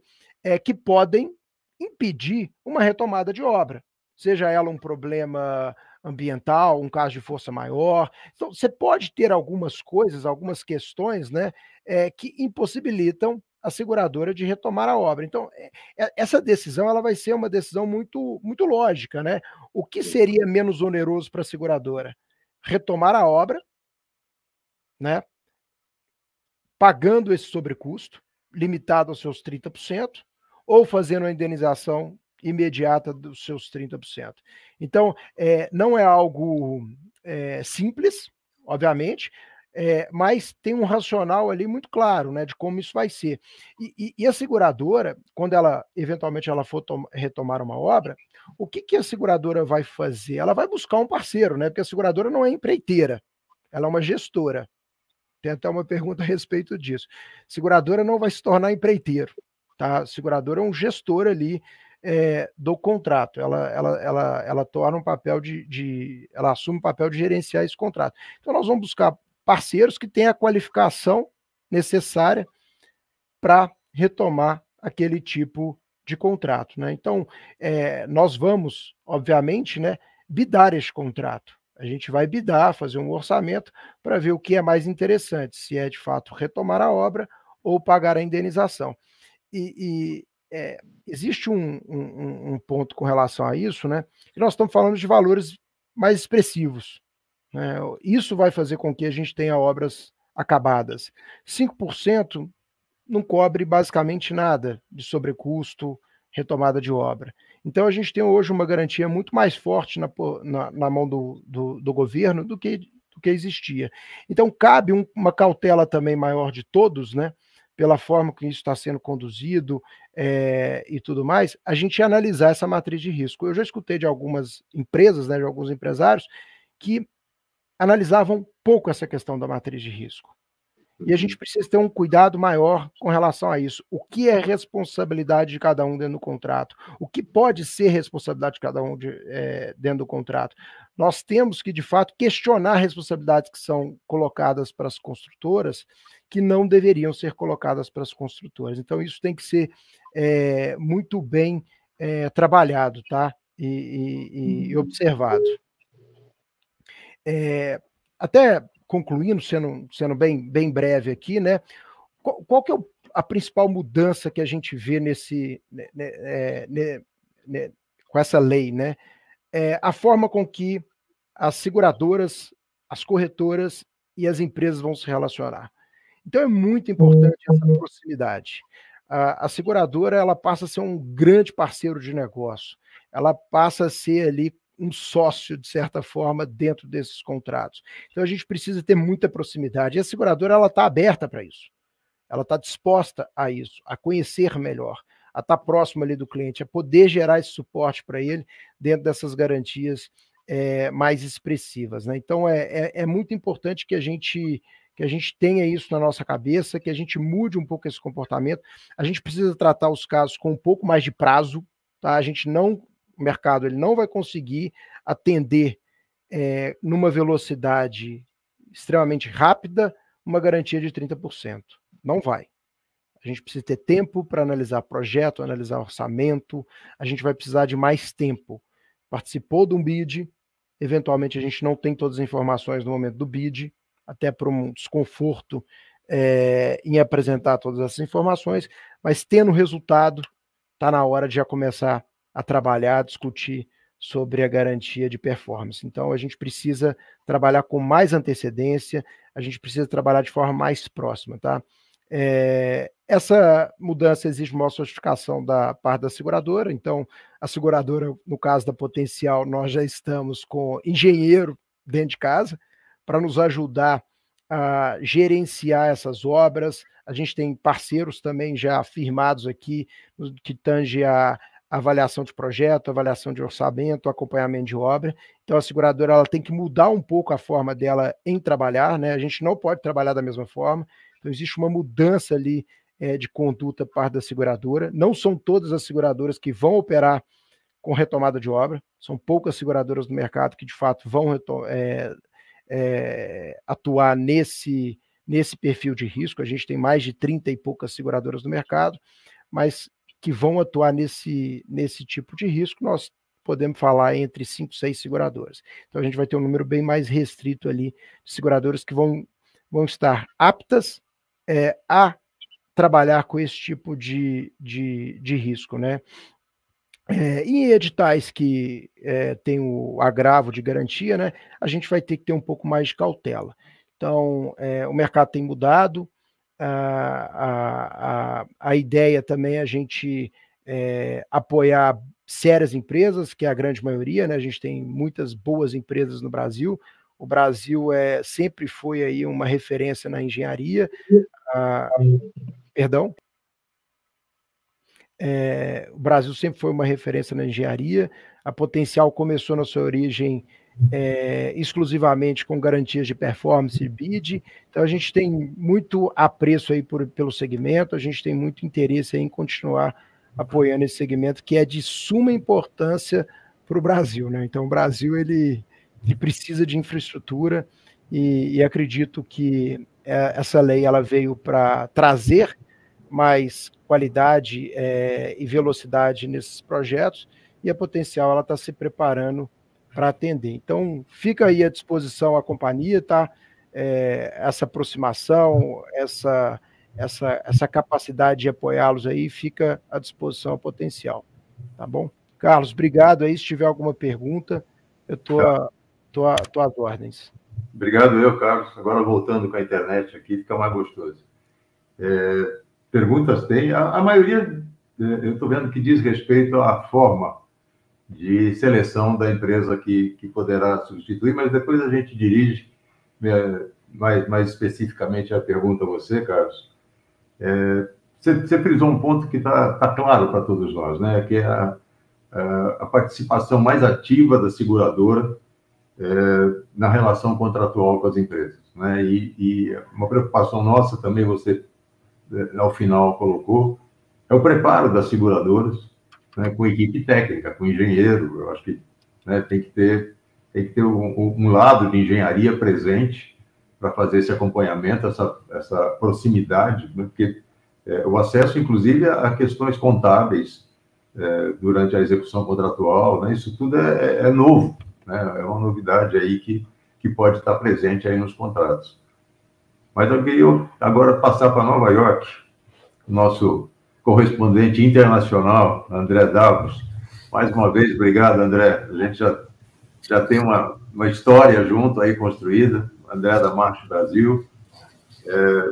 que podem impedir uma retomada de obra, seja ela um problema ambiental, um caso de força maior. Então, você pode ter algumas coisas, algumas questões, né, que impossibilitam a seguradora de retomar a obra. Então, essa decisão ela vai ser uma decisão muito, muito lógica, né? O que seria menos oneroso para a seguradora? Retomar a obra, né? Pagando esse sobrecusto, limitado aos seus 30%, ou fazendo a indenização imediata dos seus 30%. Então, não é algo simples, obviamente, mas tem um racional ali muito claro, né, de como isso vai ser. E a seguradora, quando ela eventualmente ela for retomar uma obra, o que a seguradora vai fazer? Ela vai buscar um parceiro, né, porque a seguradora não é empreiteira, ela é uma gestora. Tem até uma pergunta a respeito disso. Seguradora não vai se tornar empreiteiro, tá? Seguradora é um gestor ali do contrato. Ela torna um papel ela assume o papel de gerenciar esse contrato. Então nós vamos buscar parceiros que tenham a qualificação necessária para retomar aquele tipo de contrato, né? Então nós vamos, obviamente, né, bidar este contrato. A gente vai bidar, fazer um orçamento para ver o que é mais interessante, se é de fato retomar a obra ou pagar a indenização. Existe um ponto com relação a isso, né? Que nós estamos falando de valores mais expressivos, né? Isso vai fazer com que a gente tenha obras acabadas. 5% não cobre basicamente nada de sobrecusto, retomada de obra. Então a gente tem hoje uma garantia muito mais forte na mão do governo do que existia. Então cabe uma cautela também maior de todos, né? Pela forma que isso está sendo conduzido e tudo mais, a gente analisar essa matriz de risco. Eu já escutei de algumas empresas, né, de alguns empresários, que analisavam pouco essa questão da matriz de risco. E a gente precisa ter um cuidado maior com relação a isso. O que é responsabilidade de cada um dentro do contrato? O que pode ser responsabilidade de cada um dentro do contrato? Nós temos que, de fato, questionar responsabilidades que são colocadas para as construtoras que não deveriam ser colocadas para as construtoras. Então, isso tem que ser muito bem trabalhado, tá? E observado. Até concluindo, sendo bem breve aqui, né? Qual que é a principal mudança que a gente vê com essa lei, né? A forma com que as seguradoras, as corretoras e as empresas vão se relacionar. Então é muito importante essa proximidade. A seguradora ela passa a ser um grande parceiro de negócio, ela passa a ser ali um sócio, de certa forma, dentro desses contratos. Então a gente precisa ter muita proximidade. E a seguradora ela está aberta para isso. Ela está disposta a isso, a conhecer melhor, a estar próximo ali do cliente, a poder gerar esse suporte para ele dentro dessas garantias mais expressivas, né? Então é muito importante que a gente tenha isso na nossa cabeça, que a gente mude um pouco esse comportamento. A gente precisa tratar os casos com um pouco mais de prazo, tá? O mercado ele não vai conseguir atender numa velocidade extremamente rápida uma garantia de 30%. Não vai. A gente precisa ter tempo para analisar projeto, analisar orçamento, a gente vai precisar de mais tempo. Participou de um bid, eventualmente a gente não tem todas as informações no momento do bid, até por um desconforto em apresentar todas essas informações, mas tendo o resultado, está na hora de já começar a trabalhar, a discutir sobre a garantia de performance. Então, a gente precisa trabalhar com mais antecedência, a gente precisa trabalhar de forma mais próxima, tá? Essa mudança exige uma certificação da parte da seguradora, então, a seguradora, no caso da Potencial, nós já estamos com engenheiro dentro de casa, para nos ajudar a gerenciar essas obras. A gente tem parceiros também já firmados aqui, que tange a avaliação de projeto, avaliação de orçamento, acompanhamento de obra. Então a seguradora ela tem que mudar um pouco a forma dela em trabalhar, né? A gente não pode trabalhar da mesma forma, então existe uma mudança ali de conduta por parte da seguradora. Não são todas as seguradoras que vão operar com retomada de obra, são poucas seguradoras do mercado que de fato vão atuar nesse perfil de risco. A gente tem mais de 30 e poucas seguradoras no mercado, mas que vão atuar nesse tipo de risco, nós podemos falar entre 5 e 6 seguradoras. Então a gente vai ter um número bem mais restrito ali de seguradoras que vão estar aptas a trabalhar com esse tipo de risco, né? Em editais que tem o agravo de garantia, né, a gente vai ter que ter um pouco mais de cautela. Então, o mercado tem mudado, a ideia também é a gente apoiar sérias empresas, que é a grande maioria, né? A gente tem muitas boas empresas no Brasil. O Brasil sempre foi aí uma referência na engenharia. Perdão? O Brasil sempre foi uma referência na engenharia. A Potencial começou na sua origem exclusivamente com garantias de performance e BID. Então, a gente tem muito apreço aí pelo segmento, a gente tem muito interesse aí em continuar apoiando esse segmento, que é de suma importância para o Brasil, né? Então, o Brasil ele precisa de infraestrutura e acredito que essa lei ela veio para trazer mais qualidade e velocidade nesses projetos, e a Potencial ela está se preparando para atender. Então, fica aí à disposição a companhia, tá? Essa aproximação, essa capacidade de apoiá-los aí fica à disposição a Potencial, tá bom? Carlos, obrigado aí. Se tiver alguma pergunta, eu estou às ordens. Obrigado, Carlos. Agora voltando com a internet aqui, fica mais gostoso. Perguntas tem, a maioria, eu estou vendo que diz respeito à forma de seleção da empresa que poderá substituir, mas depois a gente dirige mais especificamente a pergunta a você, Carlos. Você frisou um ponto que está claro para todos nós, né? Que é a participação mais ativa da seguradora na relação contratual com as empresas, né? E uma preocupação nossa também, você ao final colocou, é o preparo das seguradoras, né, com equipe técnica, com engenheiro. Eu acho que, né, tem que ter um lado de engenharia presente para fazer esse acompanhamento, essa proximidade, né, porque o acesso, inclusive, a questões contábeis durante a execução contratual, né, isso tudo é novo, né, é uma novidade aí que pode estar presente aí nos contratos. Mas eu queria agora passar para Nova York, nosso correspondente internacional, André Davos. Mais uma vez, obrigado, André. A gente já tem uma história junto aí construída, André da March Brasil.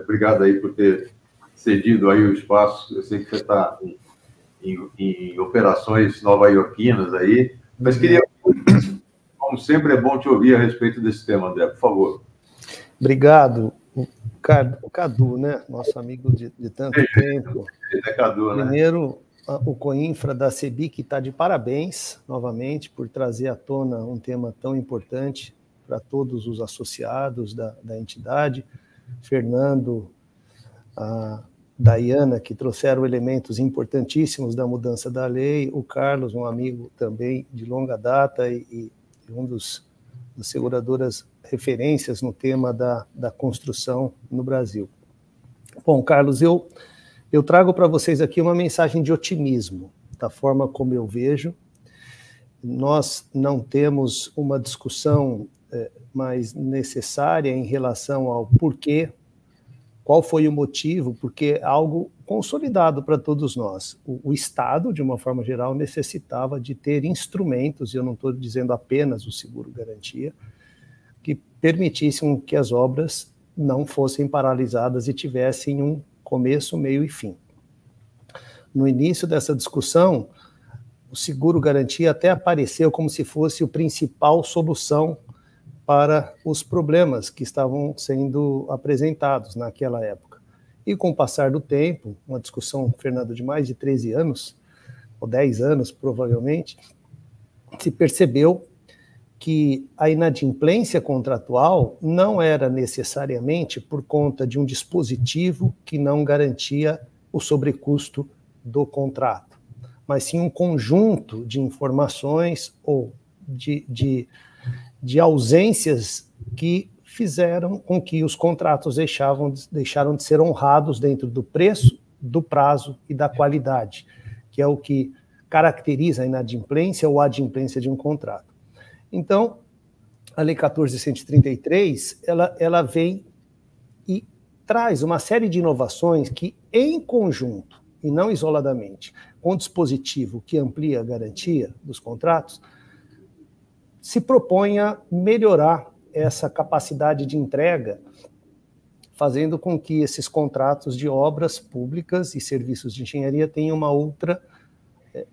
Obrigado aí por ter cedido aí o espaço. Eu sei que você está em operações nova-iorquinas aí, mas queria, como sempre, é bom te ouvir a respeito desse tema, André, por favor. Obrigado. O Cadu, né? Nosso amigo de tanto tempo. É Cadu, né? Primeiro, o Coinfra da CEBIC está de parabéns, novamente, por trazer à tona um tema tão importante para todos os associados da entidade. Fernando, a Dayana, que trouxeram elementos importantíssimos da mudança da lei. O Carlos, um amigo também de longa data e um das seguradoras referências no tema da construção no Brasil. Bom, Carlos, eu trago para vocês aqui uma mensagem de otimismo, da forma como eu vejo. Nós não temos uma discussão mais necessária em relação ao porquê, qual foi o motivo, porque é algo consolidado para todos nós. O Estado, de uma forma geral, necessitava de ter instrumentos, e eu não estou dizendo apenas o seguro-garantia, que permitissem que as obras não fossem paralisadas e tivessem um começo, meio e fim. No início dessa discussão, o seguro-garantia até apareceu como se fosse a principal solução para os problemas que estavam sendo apresentados naquela época. E com o passar do tempo, uma discussão, Fernando, de mais de 13 anos, ou 10 anos provavelmente, se percebeu que a inadimplência contratual não era necessariamente por conta de um dispositivo que não garantia o sobrecusto do contrato, mas sim um conjunto de informações ou de ausências que fizeram com que os contratos deixaram de ser honrados dentro do preço, do prazo e da qualidade, que é o que caracteriza a inadimplência ou adimplência de um contrato. Então, a Lei 14.133, ela vem e traz uma série de inovações que, em conjunto, e não isoladamente, com o dispositivo que amplia a garantia dos contratos, se propõe a melhorar essa capacidade de entrega, fazendo com que esses contratos de obras públicas e serviços de engenharia tenham uma outra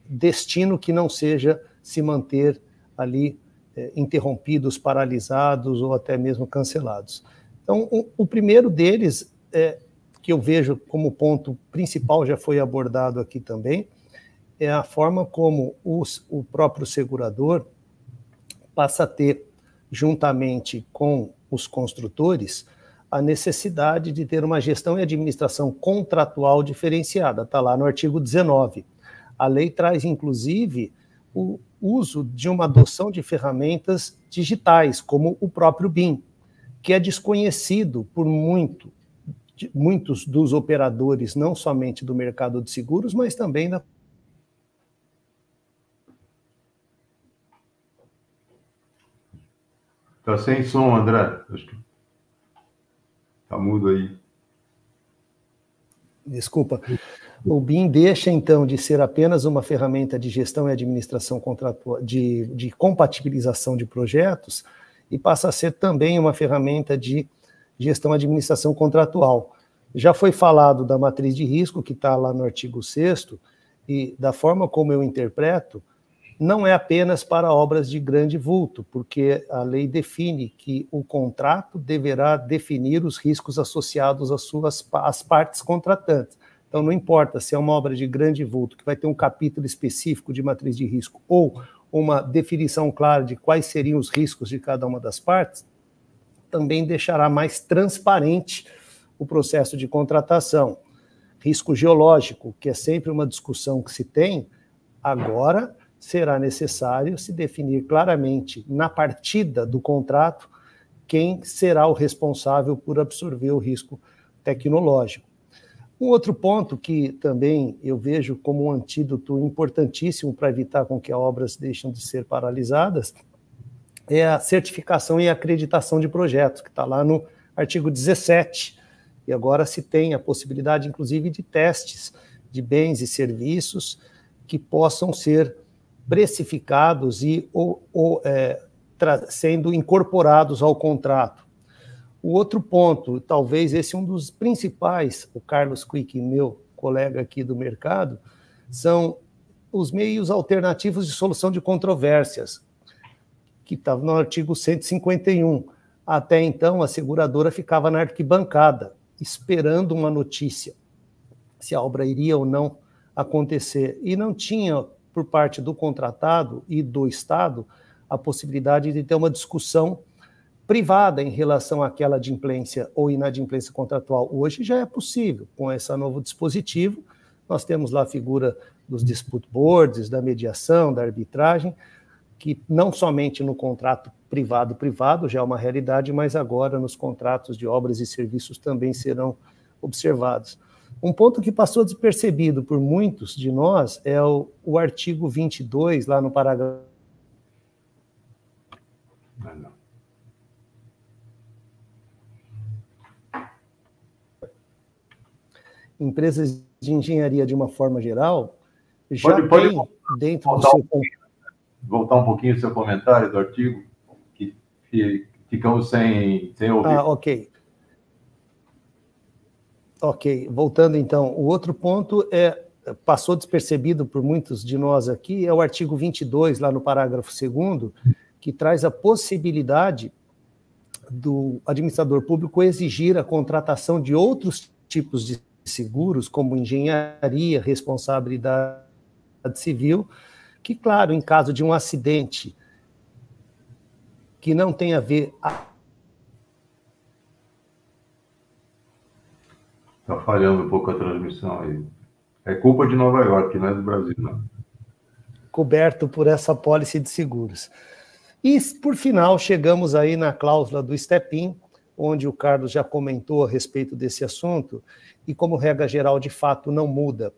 destino que não seja se manter ali interrompidos, paralisados ou até mesmo cancelados. Então, o primeiro deles, que eu vejo como ponto principal, já foi abordado aqui também, é a forma como o próprio segurador passa a ter, juntamente com os construtores, a necessidade de ter uma gestão e administração contratual diferenciada. Está lá no artigo 19. A lei traz, inclusive, o uso de uma adoção de ferramentas digitais, como o próprio BIM, que é desconhecido por muitos dos operadores, não somente do mercado de seguros, mas também da... Está sem som, André. Acho que está mudo aí. Desculpa. O BIM deixa, então, de ser apenas uma ferramenta de gestão e administração contratual, de compatibilização de projetos, e passa a ser também uma ferramenta de gestão e administração contratual. Já foi falado da matriz de risco, que está lá no artigo 6º, e da forma como eu interpreto, não é apenas para obras de grande vulto, porque a lei define que o contrato deverá definir os riscos associados às partes contratantes. Então, não importa se é uma obra de grande vulto, que vai ter um capítulo específico de matriz de risco, ou uma definição clara de quais seriam os riscos de cada uma das partes, também deixará mais transparente o processo de contratação. Risco geológico, que é sempre uma discussão que se tem, agora será necessário se definir claramente na partida do contrato quem será o responsável por absorver o risco tecnológico. Um outro ponto que também eu vejo como um antídoto importantíssimo para evitar com que as obras deixem de ser paralisadas é a certificação e acreditação de projetos, que está lá no artigo 17. E agora se tem a possibilidade, inclusive, de testes de bens e serviços que possam ser precificados e sendo incorporados ao contrato. O outro ponto, talvez esse é um dos principais, o Carlos Quick, meu colega aqui do mercado, são os meios alternativos de solução de controvérsias, que estava no artigo 151. Até então, a seguradora ficava na arquibancada, esperando uma notícia, se a obra iria ou não acontecer. E não tinha, por parte do contratado e do Estado, a possibilidade de ter uma discussão privada em relação àquela adimplência ou inadimplência contratual. Hoje já é possível, com esse novo dispositivo. Nós temos lá a figura dos dispute boards, da mediação, da arbitragem, que não somente no contrato privado já é uma realidade, mas agora nos contratos de obras e serviços também serão observados. Um ponto que passou despercebido por muitos de nós é o artigo 22, lá no parágrafo... Não. Empresas de engenharia, de uma forma geral, já tem dentro do seu... Voltar um pouquinho o seu comentário do artigo, que ficamos sem ouvir. Ok. Ok, voltando então, o outro ponto passou despercebido por muitos de nós aqui, é o artigo 22, lá no parágrafo 2º, que traz a possibilidade do administrador público exigir a contratação de outros tipos de seguros, como engenharia, responsabilidade civil, que, claro, em caso de um acidente que não tem a ver... Está falhando um pouco a transmissão aí. É culpa de Nova York, não é do Brasil, não. Coberto por essa apólice de seguros. E, por final, chegamos aí na cláusula do step-in, onde o Carlos já comentou a respeito desse assunto, e como regra geral, de fato, não muda,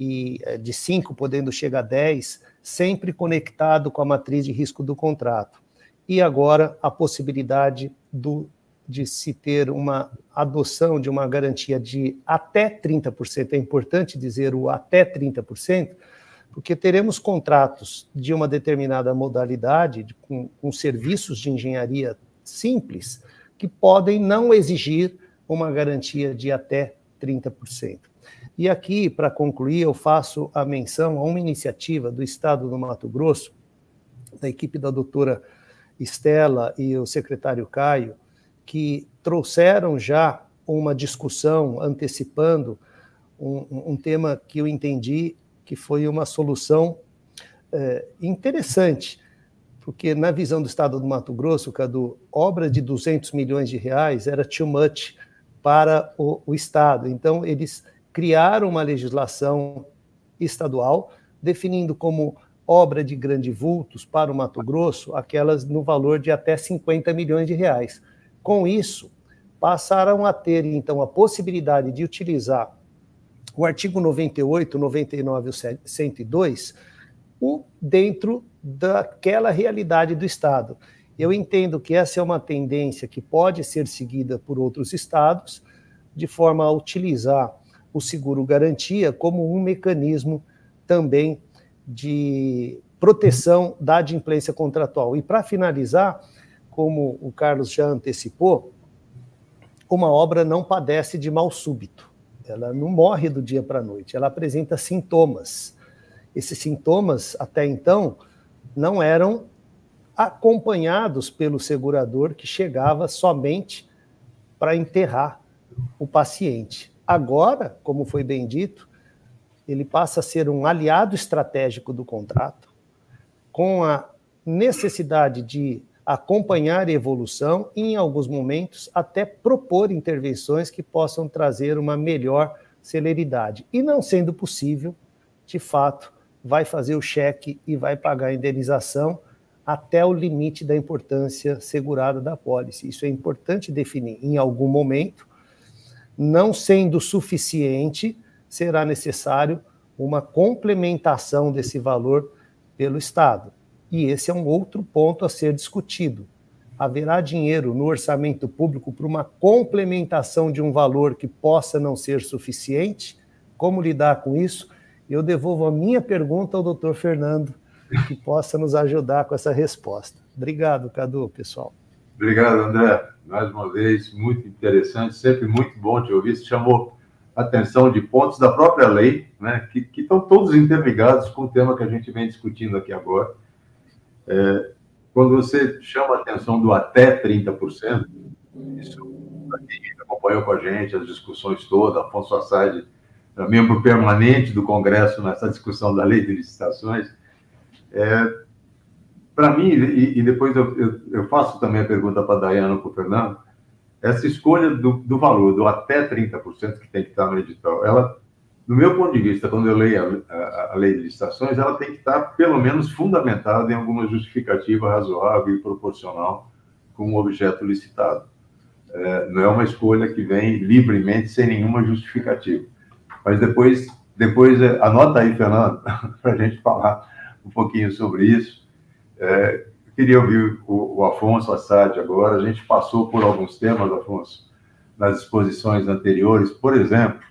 e de 5 podendo chegar a 10, sempre conectado com a matriz de risco do contrato. E agora a possibilidade do de se ter uma adoção de uma garantia de até 30%, é importante dizer o até 30%, porque teremos contratos de uma determinada modalidade, com serviços de engenharia simples, que podem não exigir uma garantia de até 30%. E aqui, para concluir, eu faço a menção a uma iniciativa do Estado do Mato Grosso, da equipe da doutora Estela e o secretário Caio, que trouxeram já uma discussão antecipando um tema que eu entendi que foi uma solução interessante, porque na visão do Estado do Mato Grosso, Cadu, obra de 200 milhões de reais era too much para o Estado. Então, eles criaram uma legislação estadual, definindo como obra de grande vultos para o Mato Grosso, aquelas no valor de até 50 milhões de reais. Com isso, passaram a ter, então, a possibilidade de utilizar o artigo 98, 99 e 102 dentro daquela realidade do Estado. Eu entendo que essa é uma tendência que pode ser seguida por outros estados, de forma a utilizar o seguro-garantia como um mecanismo também de proteção da adimplência contratual. E, para finalizar, como o Carlos já antecipou, uma obra não padece de mal súbito. Ela não morre do dia para a noite, ela apresenta sintomas. Esses sintomas, até então, não eram acompanhados pelo segurador, que chegava somente para enterrar o paciente. Agora, como foi bem dito, ele passa a ser um aliado estratégico do contrato, com a necessidade de acompanhar a evolução e, em alguns momentos, até propor intervenções que possam trazer uma melhor celeridade. E, não sendo possível, de fato, vai fazer o cheque e vai pagar a indenização até o limite da importância segurada da pólice. Isso é importante definir. Em algum momento, não sendo suficiente, será necessário uma complementação desse valor pelo Estado. E esse é um outro ponto a ser discutido. Haverá dinheiro no orçamento público para uma complementação de um valor que possa não ser suficiente? Como lidar com isso? Eu devolvo a minha pergunta ao doutor Fernando, que possa nos ajudar com essa resposta. Obrigado, Cadu, pessoal. Obrigado, André. Mais uma vez, muito interessante, sempre muito bom te ouvir. Você chamou a atenção de pontos da própria lei, né, que estão todos interligados com o tema que a gente vem discutindo aqui agora. Quando você chama a atenção do até 30%, isso, para quem acompanhou com a gente as discussões todas, Afonso Assad, membro permanente do Congresso nessa discussão da lei de licitações, para mim, e depois eu faço também a pergunta para a Dayana e para o Fernando, essa escolha do valor, do até 30% que tem que estar no edital, ela, do meu ponto de vista, quando eu leio a lei de licitações, ela tem que estar, pelo menos, fundamentada em alguma justificativa razoável e proporcional com o objeto licitado. Não é uma escolha que vem livremente, sem nenhuma justificativa. Mas depois anota aí, Fernando, para a gente falar um pouquinho sobre isso. Eu queria ouvir o Afonso Assad agora. A gente passou por alguns temas, Afonso, nas exposições anteriores. Por exemplo,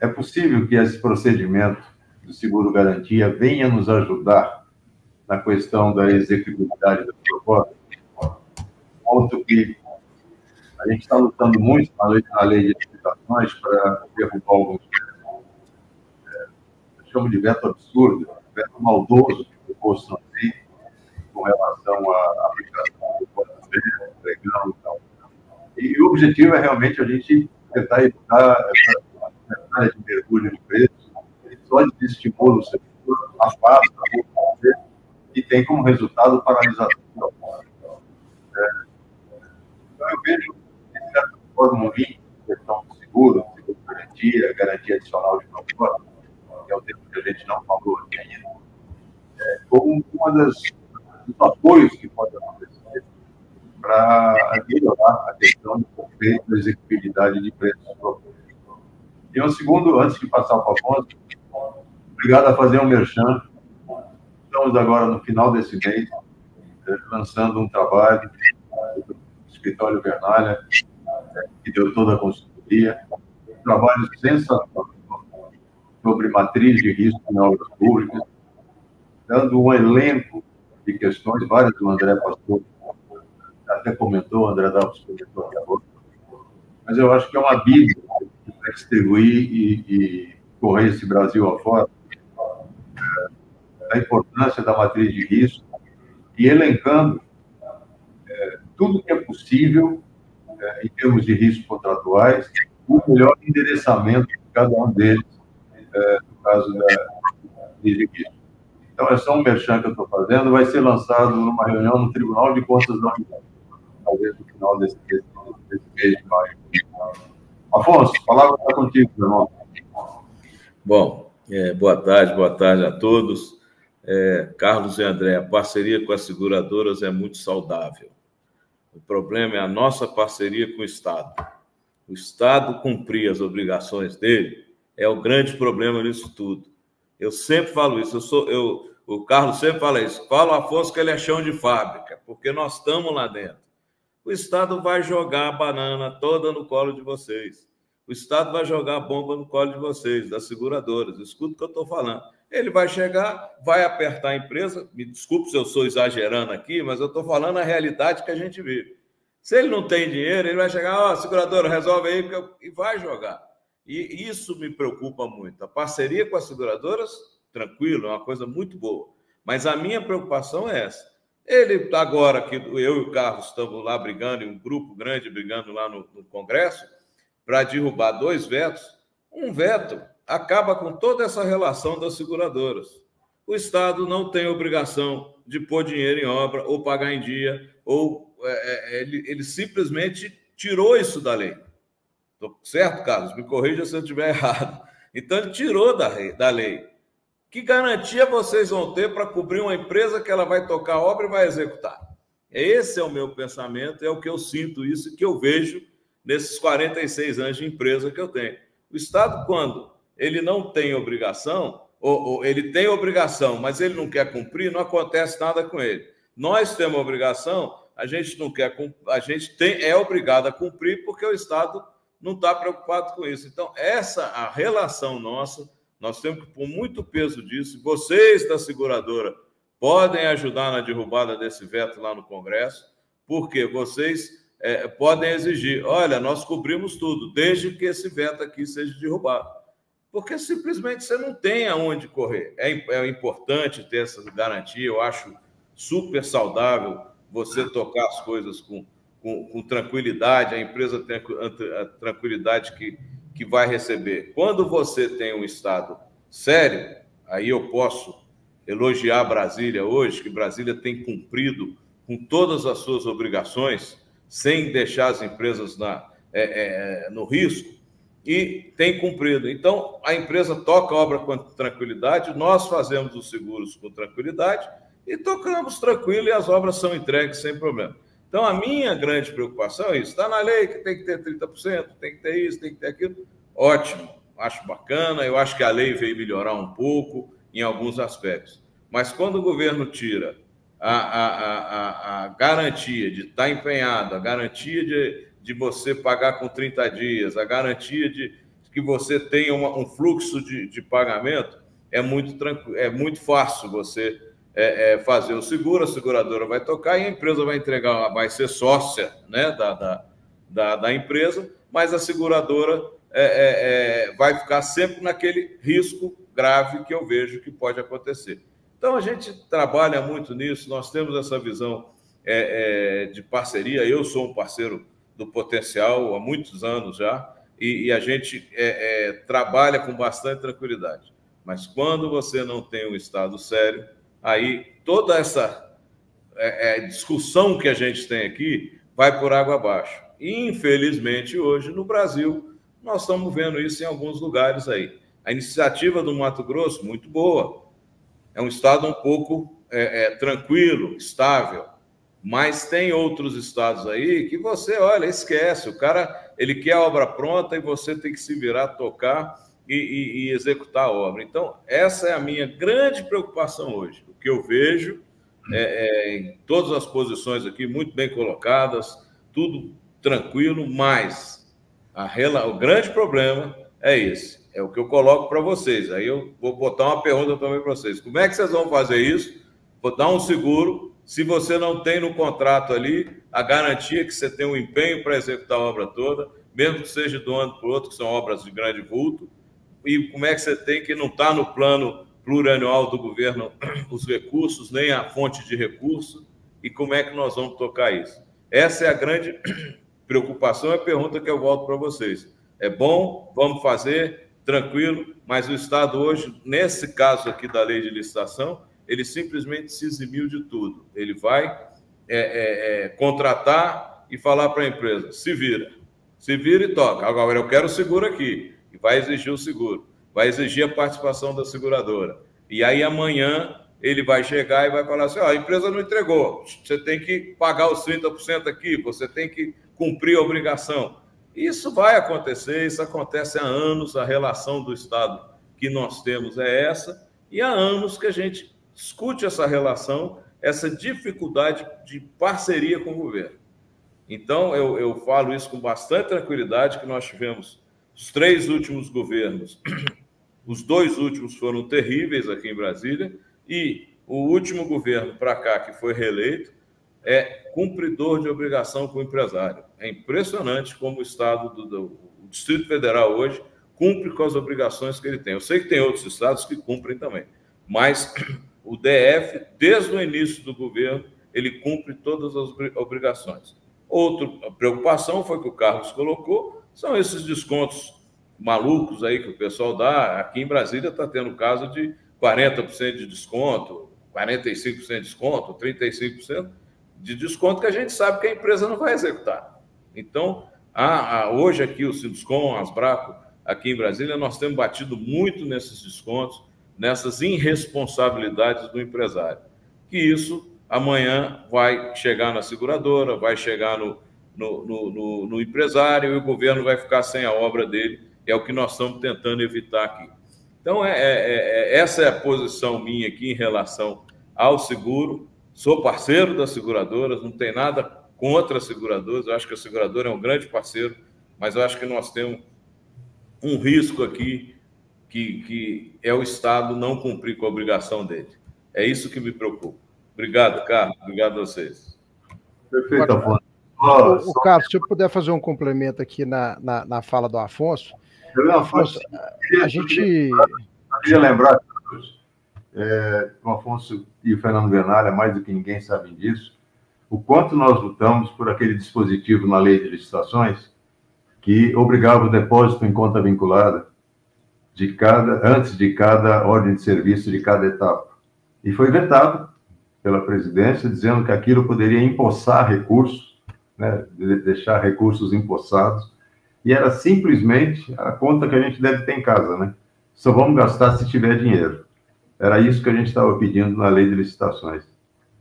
é possível que esse procedimento do seguro-garantia venha nos ajudar na questão da execuibilidade da proposta? Ponto que a gente está lutando muito na lei de licitações para derrubar alguns vetos. Eu chamo de veto absurdo, veto maldoso que foi posto na lei com relação à aplicação do portaria, pregão e tal. E o objetivo é realmente a gente tentar evitar essa área de mergulho de preços, que só desestimula o setor, afasta o governo e tem como resultado paralisação da obra. Então, eu vejo, de certa forma, um link com a questão do seguro garantia adicional de proposta, que é o termo que a gente não falou aqui ainda, como uma dos apoios que pode acontecer para melhorar a questão do conceito da execuibilidade de preços. E um segundo, antes de passar para o Afonso, obrigado a fazer um merchan. Estamos agora no final desse mês, lançando um trabalho escritório Vernalha, que deu toda a consultoria, um trabalho sensacional sobre matriz de risco em obras públicas, dando um elenco de questões, várias o André passou, até comentou, o André Davos comentou aqui agora, mas eu acho que é uma bíblia para distribuir e correr esse Brasil afora, a importância da matriz de risco e elencando tudo que é possível em termos de riscos contratuais, o melhor endereçamento de cada um deles, no caso da matriz de risco. Então, é só um merchan que eu estou fazendo, vai ser lançado numa reunião no Tribunal de Contas da União, talvez no final desse mês de maio. Afonso, a palavra está contigo, meu irmão. Bom, boa tarde a todos. Carlos e André, a parceria com as seguradoras é muito saudável. O problema é a nossa parceria com o Estado. O Estado cumprir as obrigações dele é o grande problema nisso tudo. Eu sempre falo isso, o Carlos sempre fala isso. Fala, Afonso, que ele é chão de fábrica, porque nós estamos lá dentro. O Estado vai jogar a banana toda no colo de vocês. O Estado vai jogar a bomba no colo de vocês, das seguradoras. Escuta o que eu estou falando. Ele vai chegar, vai apertar a empresa. Me desculpe se eu estou exagerando aqui, mas eu estou falando a realidade que a gente vive. Se ele não tem dinheiro, ele vai chegar, seguradora, resolve aí, e vai jogar. E isso me preocupa muito. A parceria com as seguradoras, tranquilo, é uma coisa muito boa. Mas a minha preocupação é essa. Ele, agora que eu e o Carlos estamos lá brigando, e um grupo grande brigando lá no Congresso, para derrubar 2 vetos, um veto acaba com toda essa relação das seguradoras. O Estado não tem obrigação de pôr dinheiro em obra, ou pagar em dia, ou ele simplesmente tirou isso da lei. Certo, Carlos? Me corrija se eu estiver errado. Então, ele tirou da lei. Que garantia vocês vão ter para cobrir uma empresa que ela vai tocar a obra e vai executar? Esse é o meu pensamento, é o que eu sinto isso e que eu vejo nesses 46 anos de empresa que eu tenho. O Estado, quando ele não tem obrigação, ou ele tem obrigação, mas ele não quer cumprir, não acontece nada com ele. Nós temos obrigação, a gente não quer, a gente é obrigado a cumprir porque o Estado não está preocupado com isso. Então, a relação nossa, nós temos que pôr muito peso disso. Vocês da seguradora podem ajudar na derrubada desse veto lá no Congresso, porque vocês podem exigir, olha, nós cobrimos tudo, desde que esse veto aqui seja derrubado. Porque simplesmente você não tem aonde correr. É importante ter essa garantia, eu acho super saudável você tocar as coisas com tranquilidade, a empresa tem a tranquilidade que vai receber. Quando você tem um Estado sério, aí eu posso elogiar Brasília hoje, que Brasília tem cumprido com todas as suas obrigações, sem deixar as empresas no risco, e tem cumprido. Então, a empresa toca a obra com tranquilidade, nós fazemos os seguros com tranquilidade e tocamos tranquilo e as obras são entregues sem problema. Então, a minha grande preocupação é isso. Está na lei que tem que ter 30%, tem que ter isso, tem que ter aquilo. Ótimo, acho bacana. Eu acho que a lei veio melhorar um pouco em alguns aspectos. Mas quando o governo tira a garantia de estar empenhado, a garantia de você pagar com 30 dias, a garantia de que você tenha um fluxo de pagamento, é muito fácil você fazer o seguro, a seguradora vai tocar e a empresa vai entregar, vai ser sócia, né, da empresa, mas a seguradora vai ficar sempre naquele risco grave que eu vejo que pode acontecer. Então, a gente trabalha muito nisso, nós temos essa visão de parceria. Eu sou um parceiro do Potencial há muitos anos já, e a gente trabalha com bastante tranquilidade. Mas quando você não tem um Estado sério, aí toda essa discussão que a gente tem aqui vai por água abaixo. E, infelizmente, hoje, no Brasil, nós estamos vendo isso em alguns lugares aí. A iniciativa do Mato Grosso, muito boa. É um estado um pouco tranquilo, estável. Mas tem outros estados aí que você, olha, esquece. O cara, ele quer a obra pronta e você tem que se virar, tocar e executar a obra. Então, essa é a minha grande preocupação hoje. O que eu vejo em todas as posições aqui, muito bem colocadas, tudo tranquilo, mas o grande problema é esse. É o que eu coloco para vocês. Aí eu vou botar uma pergunta também para vocês. Como é que vocês vão fazer isso? Vou dar um seguro se você não tem no contrato ali a garantia que você tem um empenho para executar a obra toda, mesmo que seja de um ano para o outro, que são obras de grande vulto, e como é que você tem que não está no plano plurianual do governo os recursos, nem a fonte de recurso, e como é que nós vamos tocar isso? Essa é a grande preocupação, é a pergunta que eu volto para vocês. É bom, vamos fazer, tranquilo, mas o Estado hoje, nesse caso aqui da lei de licitação, ele simplesmente se eximiu de tudo. Ele vai contratar e falar para a empresa, se vira e toca. Agora, eu quero o seguro aqui, e vai exigir o seguro, vai exigir a participação da seguradora. E aí, amanhã, ele vai chegar e vai falar assim, a empresa não entregou, você tem que pagar os 30% aqui, você tem que cumprir a obrigação. Isso vai acontecer, isso acontece há anos, a relação do Estado que nós temos é essa, e há anos que a gente discute essa relação, essa dificuldade de parceria com o governo. Então, eu falo isso com bastante tranquilidade, que nós tivemos os 3 últimos governos, os 2 últimos foram terríveis aqui em Brasília, e o último governo para cá, que foi reeleito, é cumpridor de obrigação com o empresário. É impressionante como o Estado do Distrito Federal hoje cumpre com as obrigações que ele tem. Eu sei que tem outros estados que cumprem também, mas o DF, desde o início do governo, ele cumpre todas as obrigações. Outra preocupação foi que o Carlos colocou, são esses descontos malucos aí que o pessoal dá. Aqui em Brasília está tendo caso de 40% de desconto, 45% de desconto, 35% de desconto que a gente sabe que a empresa não vai executar. Então, hoje aqui o Sinduscom, as Bracco, aqui em Brasília, nós temos batido muito nesses descontos, nessas irresponsabilidades do empresário. Que isso, amanhã, vai chegar na seguradora, vai chegar no empresário e o governo vai ficar sem a obra dele, que é o que nós estamos tentando evitar aqui. Então, essa é a posição minha aqui em relação ao seguro. Sou parceiro das seguradoras, não tem nada contra as seguradoras, eu acho que a seguradora é um grande parceiro, mas eu acho que nós temos um risco aqui, que é o Estado não cumprir com a obrigação dele. É isso que me preocupa. Obrigado, Carlos. Obrigado a vocês. Perfeito, Afonso. Carlos, se eu puder fazer um complemento aqui na fala do Afonso. Afonso, a gente... Eu queria lembrar, o Afonso e o Fernando Vernalha, mais do que ninguém sabem disso, o quanto nós lutamos por aquele dispositivo na lei de licitações que obrigava o depósito em conta vinculada antes de cada ordem de serviço de cada etapa. E foi vetado pela presidência, dizendo que aquilo poderia empossar recursos, né, deixar recursos empossados, e era simplesmente a conta que a gente deve ter em casa, né? Só vamos gastar se tiver dinheiro. Era isso que a gente estava pedindo na lei de licitações.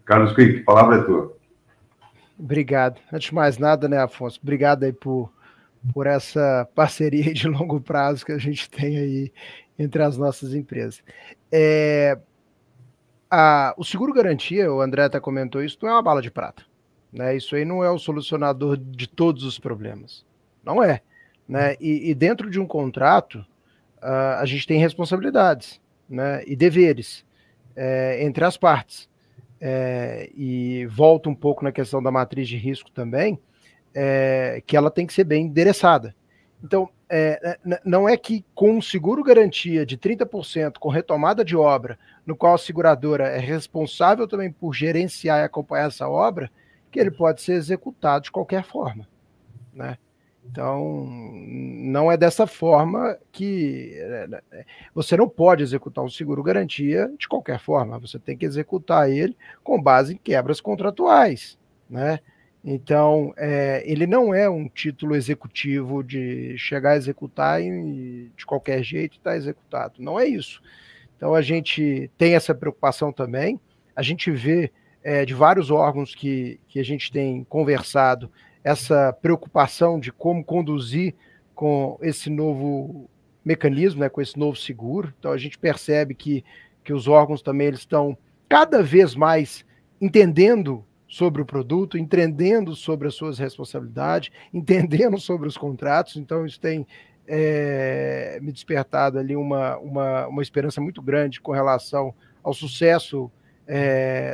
Carlos Quick, a palavra é tua. Obrigado. Antes de mais nada, né, Afonso? Obrigado aí por essa parceria de longo prazo que a gente tem aí entre as nossas empresas. O seguro-garantia, o André até comentou isso, não é uma bala de prata. Né? Isso aí não é o solucionador de todos os problemas. Não é. Né? E dentro de um contrato, a gente tem responsabilidades, né, e deveres entre as partes. E volta um pouco na questão da matriz de risco também, que ela tem que ser bem endereçada. Então, não é que com um seguro-garantia de 30%, com retomada de obra, no qual a seguradora é responsável também por gerenciar e acompanhar essa obra, que ele pode ser executado de qualquer forma. Né? Então, não é dessa forma que você não pode executar um seguro-garantia de qualquer forma, você tem que executar ele com base em quebras contratuais, né? Então, ele não é um título executivo de chegar a executar e de qualquer jeito está executado, não é isso. Então, a gente tem essa preocupação também, a gente vê de vários órgãos que a gente tem conversado, essa preocupação de como conduzir com esse novo mecanismo, né, com esse novo seguro. Então, a gente percebe que os órgãos também eles estão cada vez mais entendendo sobre o produto, entendendo sobre as suas responsabilidades, entendendo sobre os contratos. Então, isso tem me despertado ali uma esperança muito grande com relação ao sucesso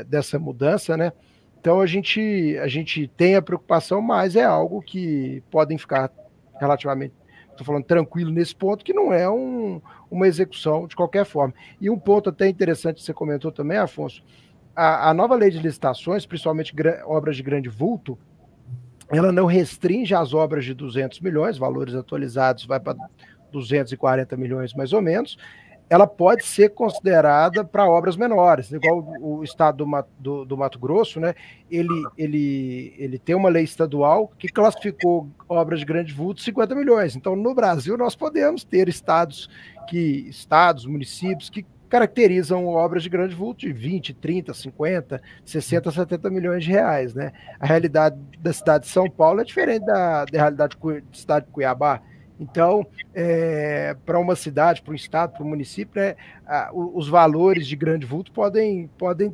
dessa mudança, né? Então, a gente tem a preocupação, mas é algo que podem ficar relativamente, estou falando tranquilo nesse ponto, que não é uma execução de qualquer forma. E um ponto até interessante que você comentou também, Afonso, a nova lei de licitações, principalmente obras de grande vulto, ela não restringe as obras de 200 milhões, valores atualizados vai para 240 milhões mais ou menos, ela pode ser considerada para obras menores, igual o estado do Mato Grosso, né? Ele tem uma lei estadual que classificou obras de grande vulto 50 milhões. Então, no Brasil, nós podemos ter estados, municípios que caracterizam obras de grande vulto de 20, 30, 50, 60, 70 milhões de reais, né? A realidade da cidade de São Paulo é diferente da realidade da cidade de Cuiabá. Então, para uma cidade, para um estado, para um município, né, os valores de grande vulto podem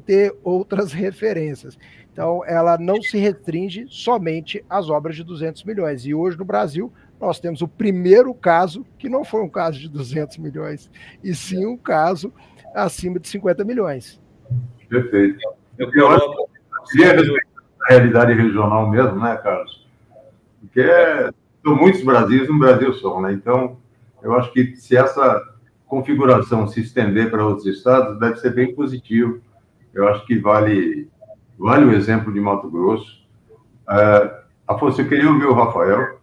ter outras referências. Então, ela não se restringe somente às obras de 200 milhões. E hoje, no Brasil, nós temos o primeiro caso, que não foi um caso de 200 milhões, e sim um caso acima de 50 milhões. Perfeito. Eu queria a realidade regional mesmo, né, Carlos? Porque são muitos Brasis, um Brasil só, né? Então, eu acho que se essa configuração se estender para outros estados, deve ser bem positivo. Eu acho que vale o exemplo de Mato Grosso. Afonso, eu queria ouvir o Rafael.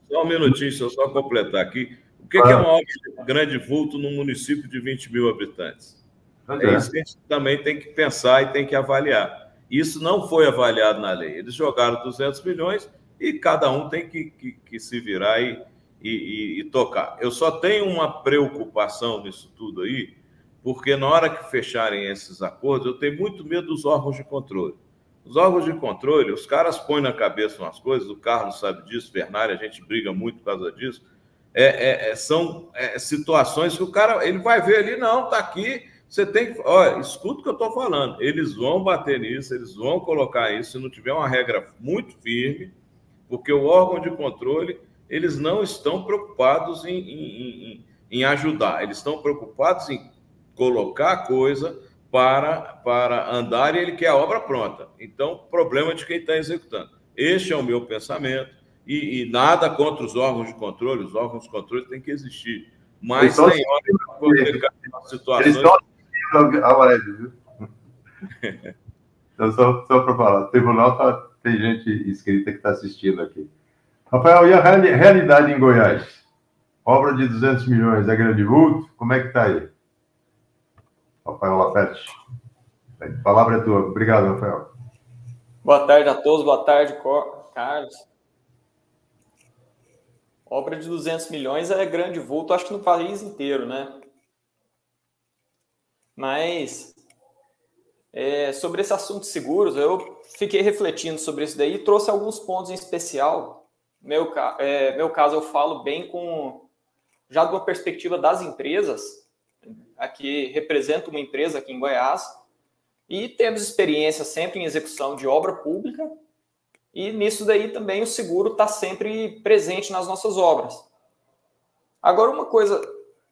Só um minutinho, se eu só completar aqui. O que é uma obra de grande vulto num município de 20 mil habitantes? É isso que a gente também tem que pensar e tem que avaliar. Isso não foi avaliado na lei. Eles jogaram 200 milhões e cada um tem que se virar e tocar. Eu só tenho uma preocupação nisso tudo aí, porque na hora que fecharem esses acordos, eu tenho muito medo dos órgãos de controle. Os órgãos de controle, os caras põem na cabeça umas coisas, o Carlos sabe disso, Bernardo, a gente briga muito por causa disso, são situações que o cara, ele vai ver ali, não, tá aqui, você tem que... Olha, escuta o que eu estou falando, eles vão bater nisso, eles vão colocar isso, se não tiver uma regra muito firme, porque o órgão de controle, eles não estão preocupados em ajudar, eles estão preocupados em colocar a coisa para andar e ele quer a obra pronta. Então, problema de quem está executando. Este é o meu pensamento e nada contra os órgãos de controle, os órgãos de controle têm que existir, mas tem hora que vão ter situações... a live, viu? Então, só para falar, o tribunal tem gente inscrita que está assistindo aqui. Rafael, e a realidade em Goiás? Obra de 200 milhões é grande vulto? Como é que está aí? Rafael Lapete. A palavra é tua. Obrigado, Rafael. Boa tarde a todos. Boa tarde, Carlos. Obra de 200 milhões é grande vulto, acho que no país inteiro, né? Mas, sobre esse assunto de seguros, eu fiquei refletindo sobre isso daí e trouxe alguns pontos em especial. Meu caso, eu falo bem já de uma perspectiva das empresas, aqui represento uma empresa aqui em Goiás, e temos experiência sempre em execução de obra pública, e nisso daí também o seguro está sempre presente nas nossas obras. Agora, uma coisa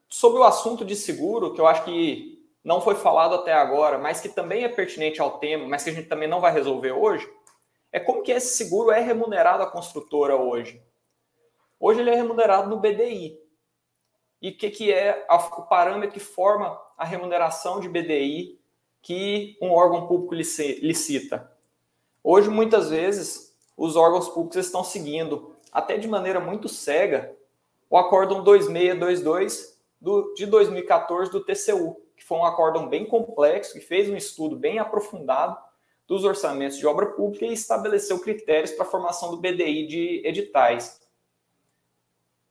sobre o assunto de seguro, que eu acho que não foi falado até agora, mas que também é pertinente ao tema, mas que a gente também não vai resolver hoje, é como que esse seguro é remunerado à construtora hoje. Hoje ele é remunerado no BDI. E o que é o parâmetro que forma a remuneração de BDI que um órgão público licita? Hoje, muitas vezes, os órgãos públicos estão seguindo, até de maneira muito cega, o Acórdão 2622 de 2014 do TCU, que foi um acórdão bem complexo, que fez um estudo bem aprofundado dos orçamentos de obra pública e estabeleceu critérios para a formação do BDI de editais.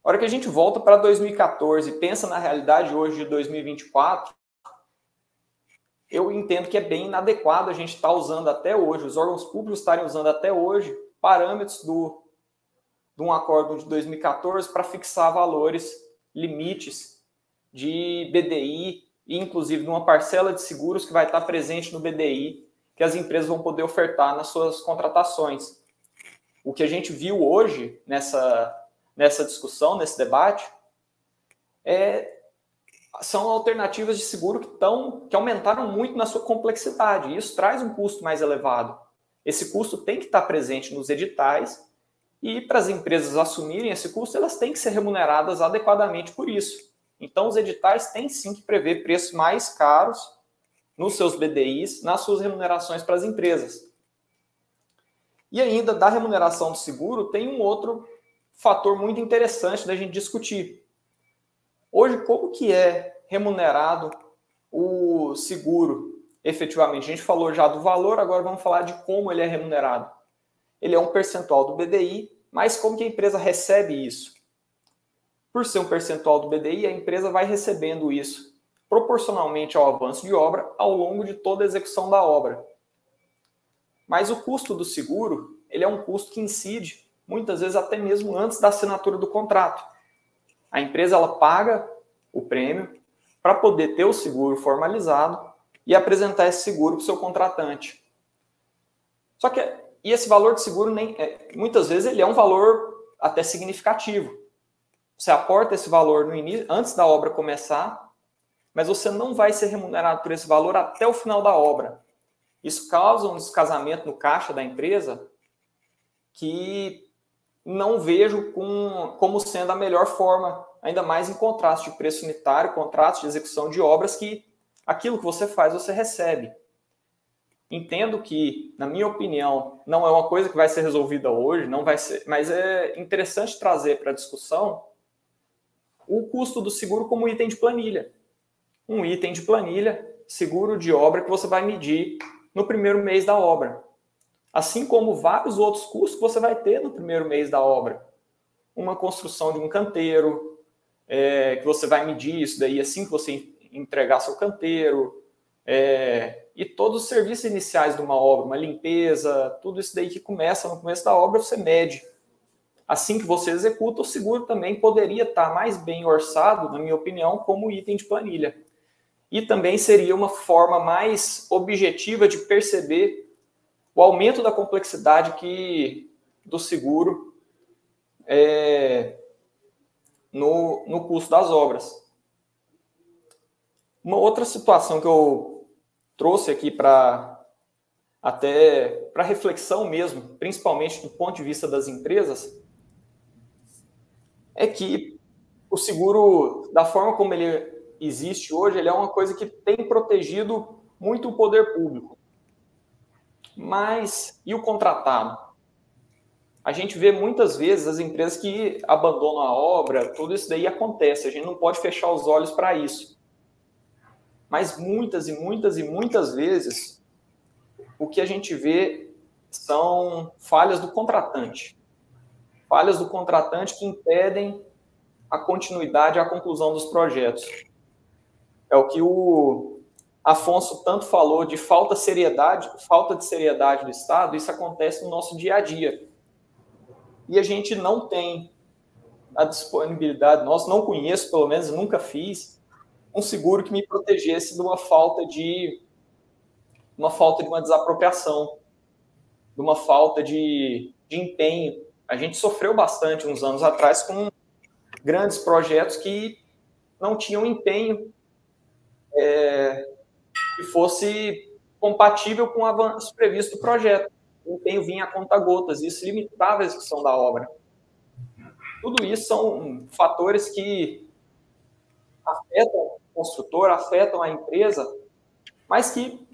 A hora que a gente volta para 2014 e pensa na realidade hoje de 2024, eu entendo que é bem inadequado a gente estar usando até hoje, os órgãos públicos estarem usando até hoje, parâmetros de um acórdão de 2014 para fixar valores, limites de BDI e, inclusive, de uma parcela de seguros que vai estar presente no BDI que as empresas vão poder ofertar nas suas contratações. O que a gente viu hoje nessa discussão, nesse debate, são alternativas de seguro que aumentaram muito na sua complexidade, e isso traz um custo mais elevado. Esse custo tem que estar presente nos editais, e para as empresas assumirem esse custo, elas têm que ser remuneradas adequadamente por isso. Então, os editais têm sim que prever preços mais caros nos seus BDIs, nas suas remunerações para as empresas. E ainda, da remuneração do seguro, tem um outro fator muito interessante da gente discutir. Hoje, como que é remunerado o seguro efetivamente? A gente falou já do valor, agora vamos falar de como ele é remunerado. Ele é um percentual do BDI, mas como que a empresa recebe isso? Por ser um percentual do BDI, a empresa vai recebendo isso proporcionalmente ao avanço de obra ao longo de toda a execução da obra. Mas o custo do seguro, ele é um custo que incide, muitas vezes até mesmo antes da assinatura do contrato. A empresa ela paga o prêmio para poder ter o seguro formalizado e apresentar esse seguro para o seu contratante. Só que esse valor de seguro, muitas vezes, ele é um valor até significativo. Você aporta esse valor no início, antes da obra começar, mas você não vai ser remunerado por esse valor até o final da obra. Isso causa um descasamento no caixa da empresa que não vejo como sendo a melhor forma, ainda mais em contratos de preço unitário, contratos de execução de obras, que aquilo que você faz, você recebe. Entendo que, na minha opinião, não é uma coisa que vai ser resolvida hoje, não vai ser, mas é interessante trazer para a discussão o custo do seguro como item de planilha. Um item de planilha, seguro de obra, que você vai medir no primeiro mês da obra. Assim como vários outros custos que você vai ter no primeiro mês da obra. Uma construção de um canteiro, que você vai medir isso daí assim que você entregar seu canteiro, e todos os serviços iniciais de uma obra, uma limpeza, tudo isso daí que começa no começo da obra, você mede. Assim que você executa, o seguro também poderia estar mais bem orçado, na minha opinião, como item de planilha. E também seria uma forma mais objetiva de perceber o aumento da complexidade do seguro no custo das obras. Uma outra situação que eu trouxe aqui para reflexão mesmo, principalmente do ponto de vista das empresas, é que o seguro, da forma como ele existe hoje, ele é uma coisa que tem protegido muito o poder público. Mas, e o contratado? A gente vê muitas vezes as empresas que abandonam a obra, tudo isso daí acontece, a gente não pode fechar os olhos para isso. Mas muitas e muitas e muitas vezes, o que a gente vê são falhas do contratante. Falhas do contratante que impedem a continuidade e a conclusão dos projetos. É o que o Afonso tanto falou de falta de seriedade do Estado, isso acontece no nosso dia a dia. E a gente não tem a disponibilidade, não conheço, pelo menos nunca fiz, um seguro que me protegesse de uma falta de uma desapropriação, de uma falta de empenho. A gente sofreu bastante uns anos atrás com grandes projetos que não tinham empenho que fosse compatível com o avanço previsto do projeto. O empenho vinha a conta-gotas, e isso limitava a execução da obra. Tudo isso são fatores que afetam o construtor, afetam a empresa, mas que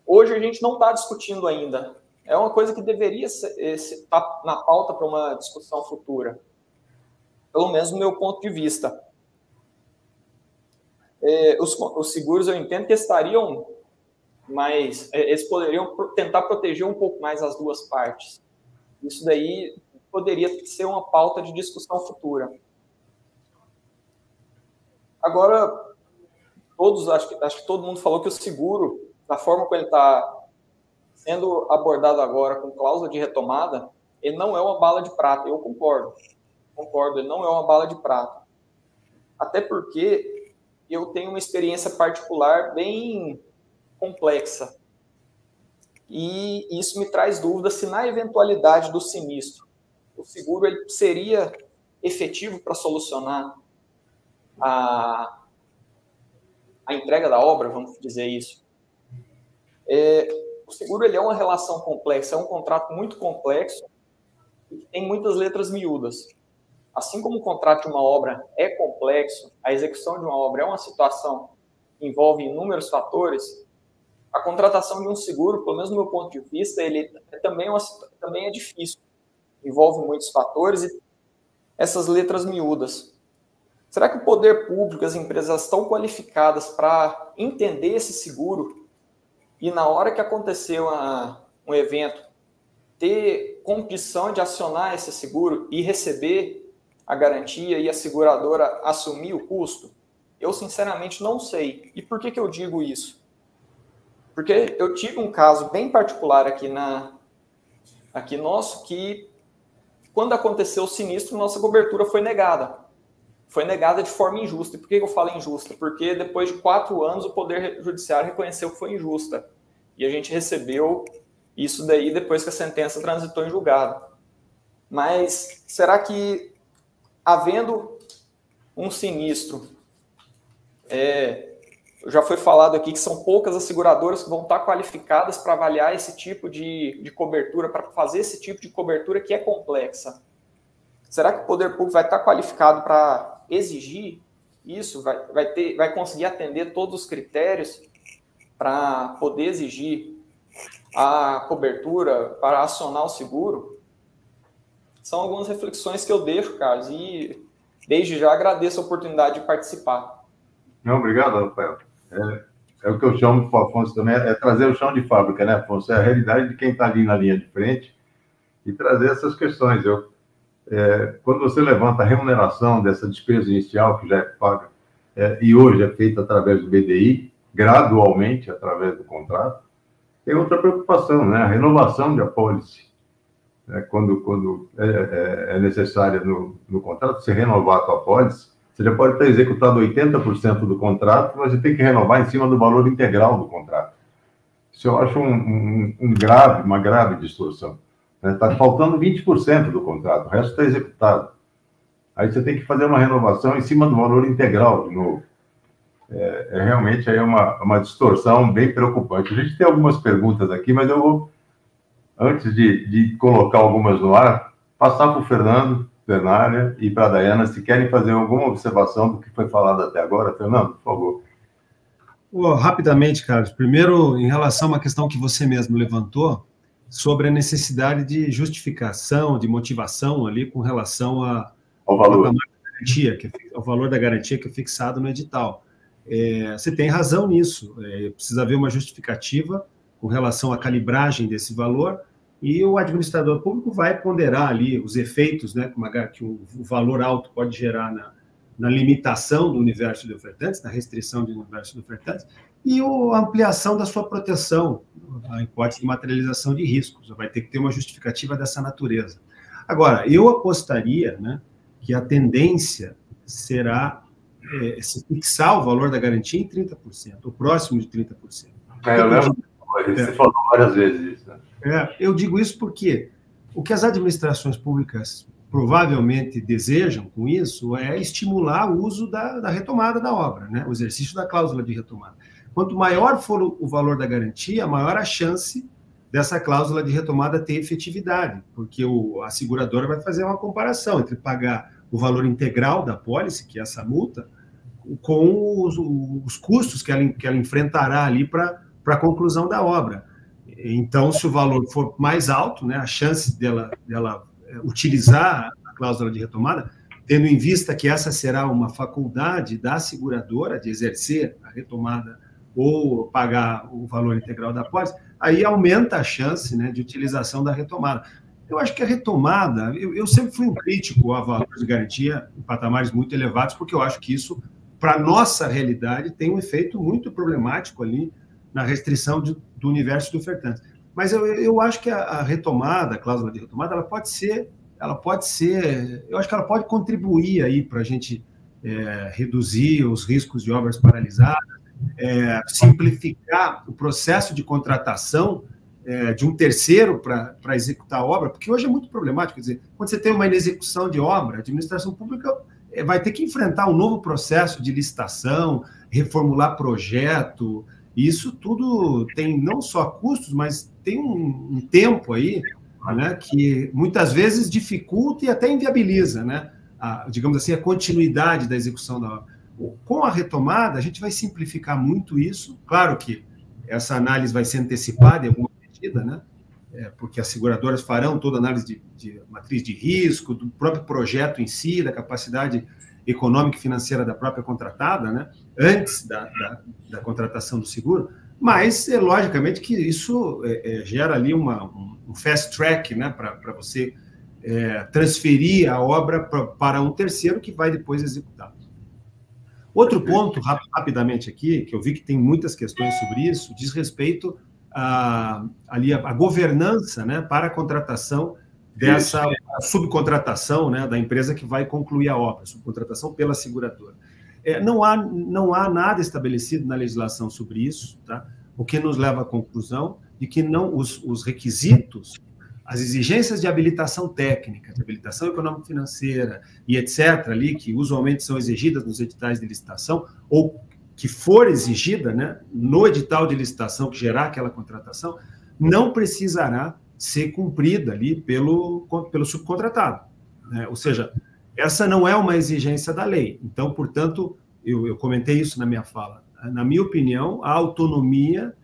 hoje a gente não está discutindo ainda. É uma coisa que deveria estar na pauta para uma discussão futura, pelo menos do meu ponto de vista. Os seguros, eu entendo que estariam mais... Eles poderiam tentar proteger um pouco mais as duas partes. Isso daí poderia ser uma pauta de discussão futura. Agora, acho que todo mundo falou que o seguro, da forma como ele está sendo abordado agora com cláusula de retomada, ele não é uma bala de prata. Eu concordo, ele não é uma bala de prata. Até porque eu tenho uma experiência particular bem complexa. E isso me traz dúvida se, na eventualidade do sinistro, o seguro ele seria efetivo para solucionar a entrega da obra, vamos dizer isso. O seguro ele é uma relação complexa, é um contrato muito complexo e que tem muitas letras miúdas. Assim como o contrato de uma obra é complexo, a execução de uma obra é uma situação que envolve inúmeros fatores, a contratação de um seguro, pelo menos do meu ponto de vista, ele também é difícil. Envolve muitos fatores e essas letras miúdas. Será que o poder público, as empresas estão qualificadas para entender esse seguro e, na hora que aconteceu um evento, ter condição de acionar esse seguro e receber a garantia e a seguradora assumir o custo? Eu, sinceramente, não sei. E por que eu digo isso? Porque eu tive um caso bem particular aqui nosso, que quando aconteceu o sinistro, nossa cobertura foi negada. Foi negada de forma injusta. E por que eu falo injusta? Porque depois de 4 anos o Poder Judiciário reconheceu que foi injusta. E a gente recebeu isso daí depois que a sentença transitou em julgado. Mas será que, havendo um sinistro, já foi falado aqui que são poucas as seguradoras que vão estar qualificadas para avaliar esse tipo de cobertura, para fazer esse tipo de cobertura que é complexa. Será que o poder público vai estar qualificado para exigir isso? Vai conseguir atender todos os critérios para poder exigir a cobertura, para acionar o seguro? São algumas reflexões que eu deixo, Carlos, e desde já agradeço a oportunidade de participar. Não, obrigado, Rafael. É o que eu chamo, Afonso, também, é trazer o chão de fábrica, né, Afonso? É a realidade de quem está ali na linha de frente e trazer essas questões. Quando você levanta a remuneração dessa despesa inicial, que já é paga, e hoje é feita através do BDI, gradualmente, através do contrato, tem outra preocupação, né? A renovação de apólice. Quando é necessária no contrato, você renovar a tua apólice, você já pode ter executado 80% do contrato, mas você tem que renovar em cima do valor integral do contrato. Isso eu acho uma grave distorção. Está faltando 20% do contrato, o resto está executado. Aí você tem que fazer uma renovação em cima do valor integral de novo. Realmente aí uma distorção bem preocupante. A gente tem algumas perguntas aqui, mas eu vou, antes de colocar algumas no ar, passar para o Fernando Plenária e para a Dayana, se querem fazer alguma observação do que foi falado até agora. Fernando, por favor. Rapidamente, Carlos. Primeiro, em relação a uma questão que você mesmo levantou, sobre a necessidade de justificação, de motivação ali com relação ao valor da garantia, ao valor da garantia que é fixado no edital. Você tem razão nisso. Precisa haver uma justificativa com relação à calibragem desse valor, e o administrador público vai ponderar ali os efeitos, né, que o valor alto pode gerar na limitação do universo de ofertantes, na restrição do universo de ofertantes, e a ampliação da sua proteção, a hipótese de materialização de riscos. Vai ter que ter uma justificativa dessa natureza. Agora, eu apostaria, né, que a tendência será se fixar o valor da garantia em 30%, ou próximo de 30%. Eu lembro, você falou várias vezes isso, né? Eu digo isso porque o que as administrações públicas provavelmente desejam com isso é estimular o uso da retomada da obra, né? O exercício da cláusula de retomada. Quanto maior for o valor da garantia, maior a chance dessa cláusula de retomada ter efetividade, porque a seguradora vai fazer uma comparação entre pagar o valor integral da apólice, que é essa multa, com os custos que ela enfrentará ali para a conclusão da obra. Então, se o valor for mais alto, né, a chance dela utilizar a cláusula de retomada, tendo em vista que essa será uma faculdade da seguradora de exercer a retomada ou pagar o valor integral da apólice, aí aumenta a chance, né, de utilização da retomada. Eu acho que a retomada, eu sempre fui um crítico a valores de garantia em patamares muito elevados, porque eu acho que isso, para a nossa realidade, tem um efeito muito problemático ali na restrição do universo de ofertantes. Mas eu acho que a retomada, a cláusula de retomada, ela pode ser, eu acho que ela pode contribuir aí para a gente reduzir os riscos de obras paralisadas, simplificar o processo de contratação de um terceiro para executar a obra, porque hoje é muito problemático. Quer dizer, quando você tem uma inexecução de obra, a administração pública vai ter que enfrentar um novo processo de licitação, reformular projeto, e isso tudo tem não só custos, mas tem um tempo aí, né, que muitas vezes dificulta e até inviabiliza, né, digamos assim, a continuidade da execução da obra. Com a retomada, a gente vai simplificar muito isso. Claro que essa análise vai ser antecipada em alguma medida, né, porque as seguradoras farão toda a análise de matriz de risco, do próprio projeto em si, da capacidade econômica e financeira da própria contratada, né, antes da contratação do seguro, mas, logicamente, que isso gera ali um fast track, né, para você transferir a obra para um terceiro que vai depois executar. Outro ponto, rapidamente aqui, que eu vi que tem muitas questões sobre isso, diz respeito a governança, né, para a contratação dessa subcontratação, né, da empresa que vai concluir a obra, subcontratação pela seguradora. Não há nada estabelecido na legislação sobre isso, tá? O que nos leva à conclusão de que os requisitos, as exigências de habilitação técnica, de habilitação econômico-financeira e etc., ali, que usualmente são exigidas nos editais de licitação, ou que for exigida, né, no edital de licitação que gerar aquela contratação, não precisará ser cumprida ali pelo subcontratado, né? Ou seja, essa não é uma exigência da lei. Então, portanto, eu comentei isso na minha fala. Na minha opinião, a autonomia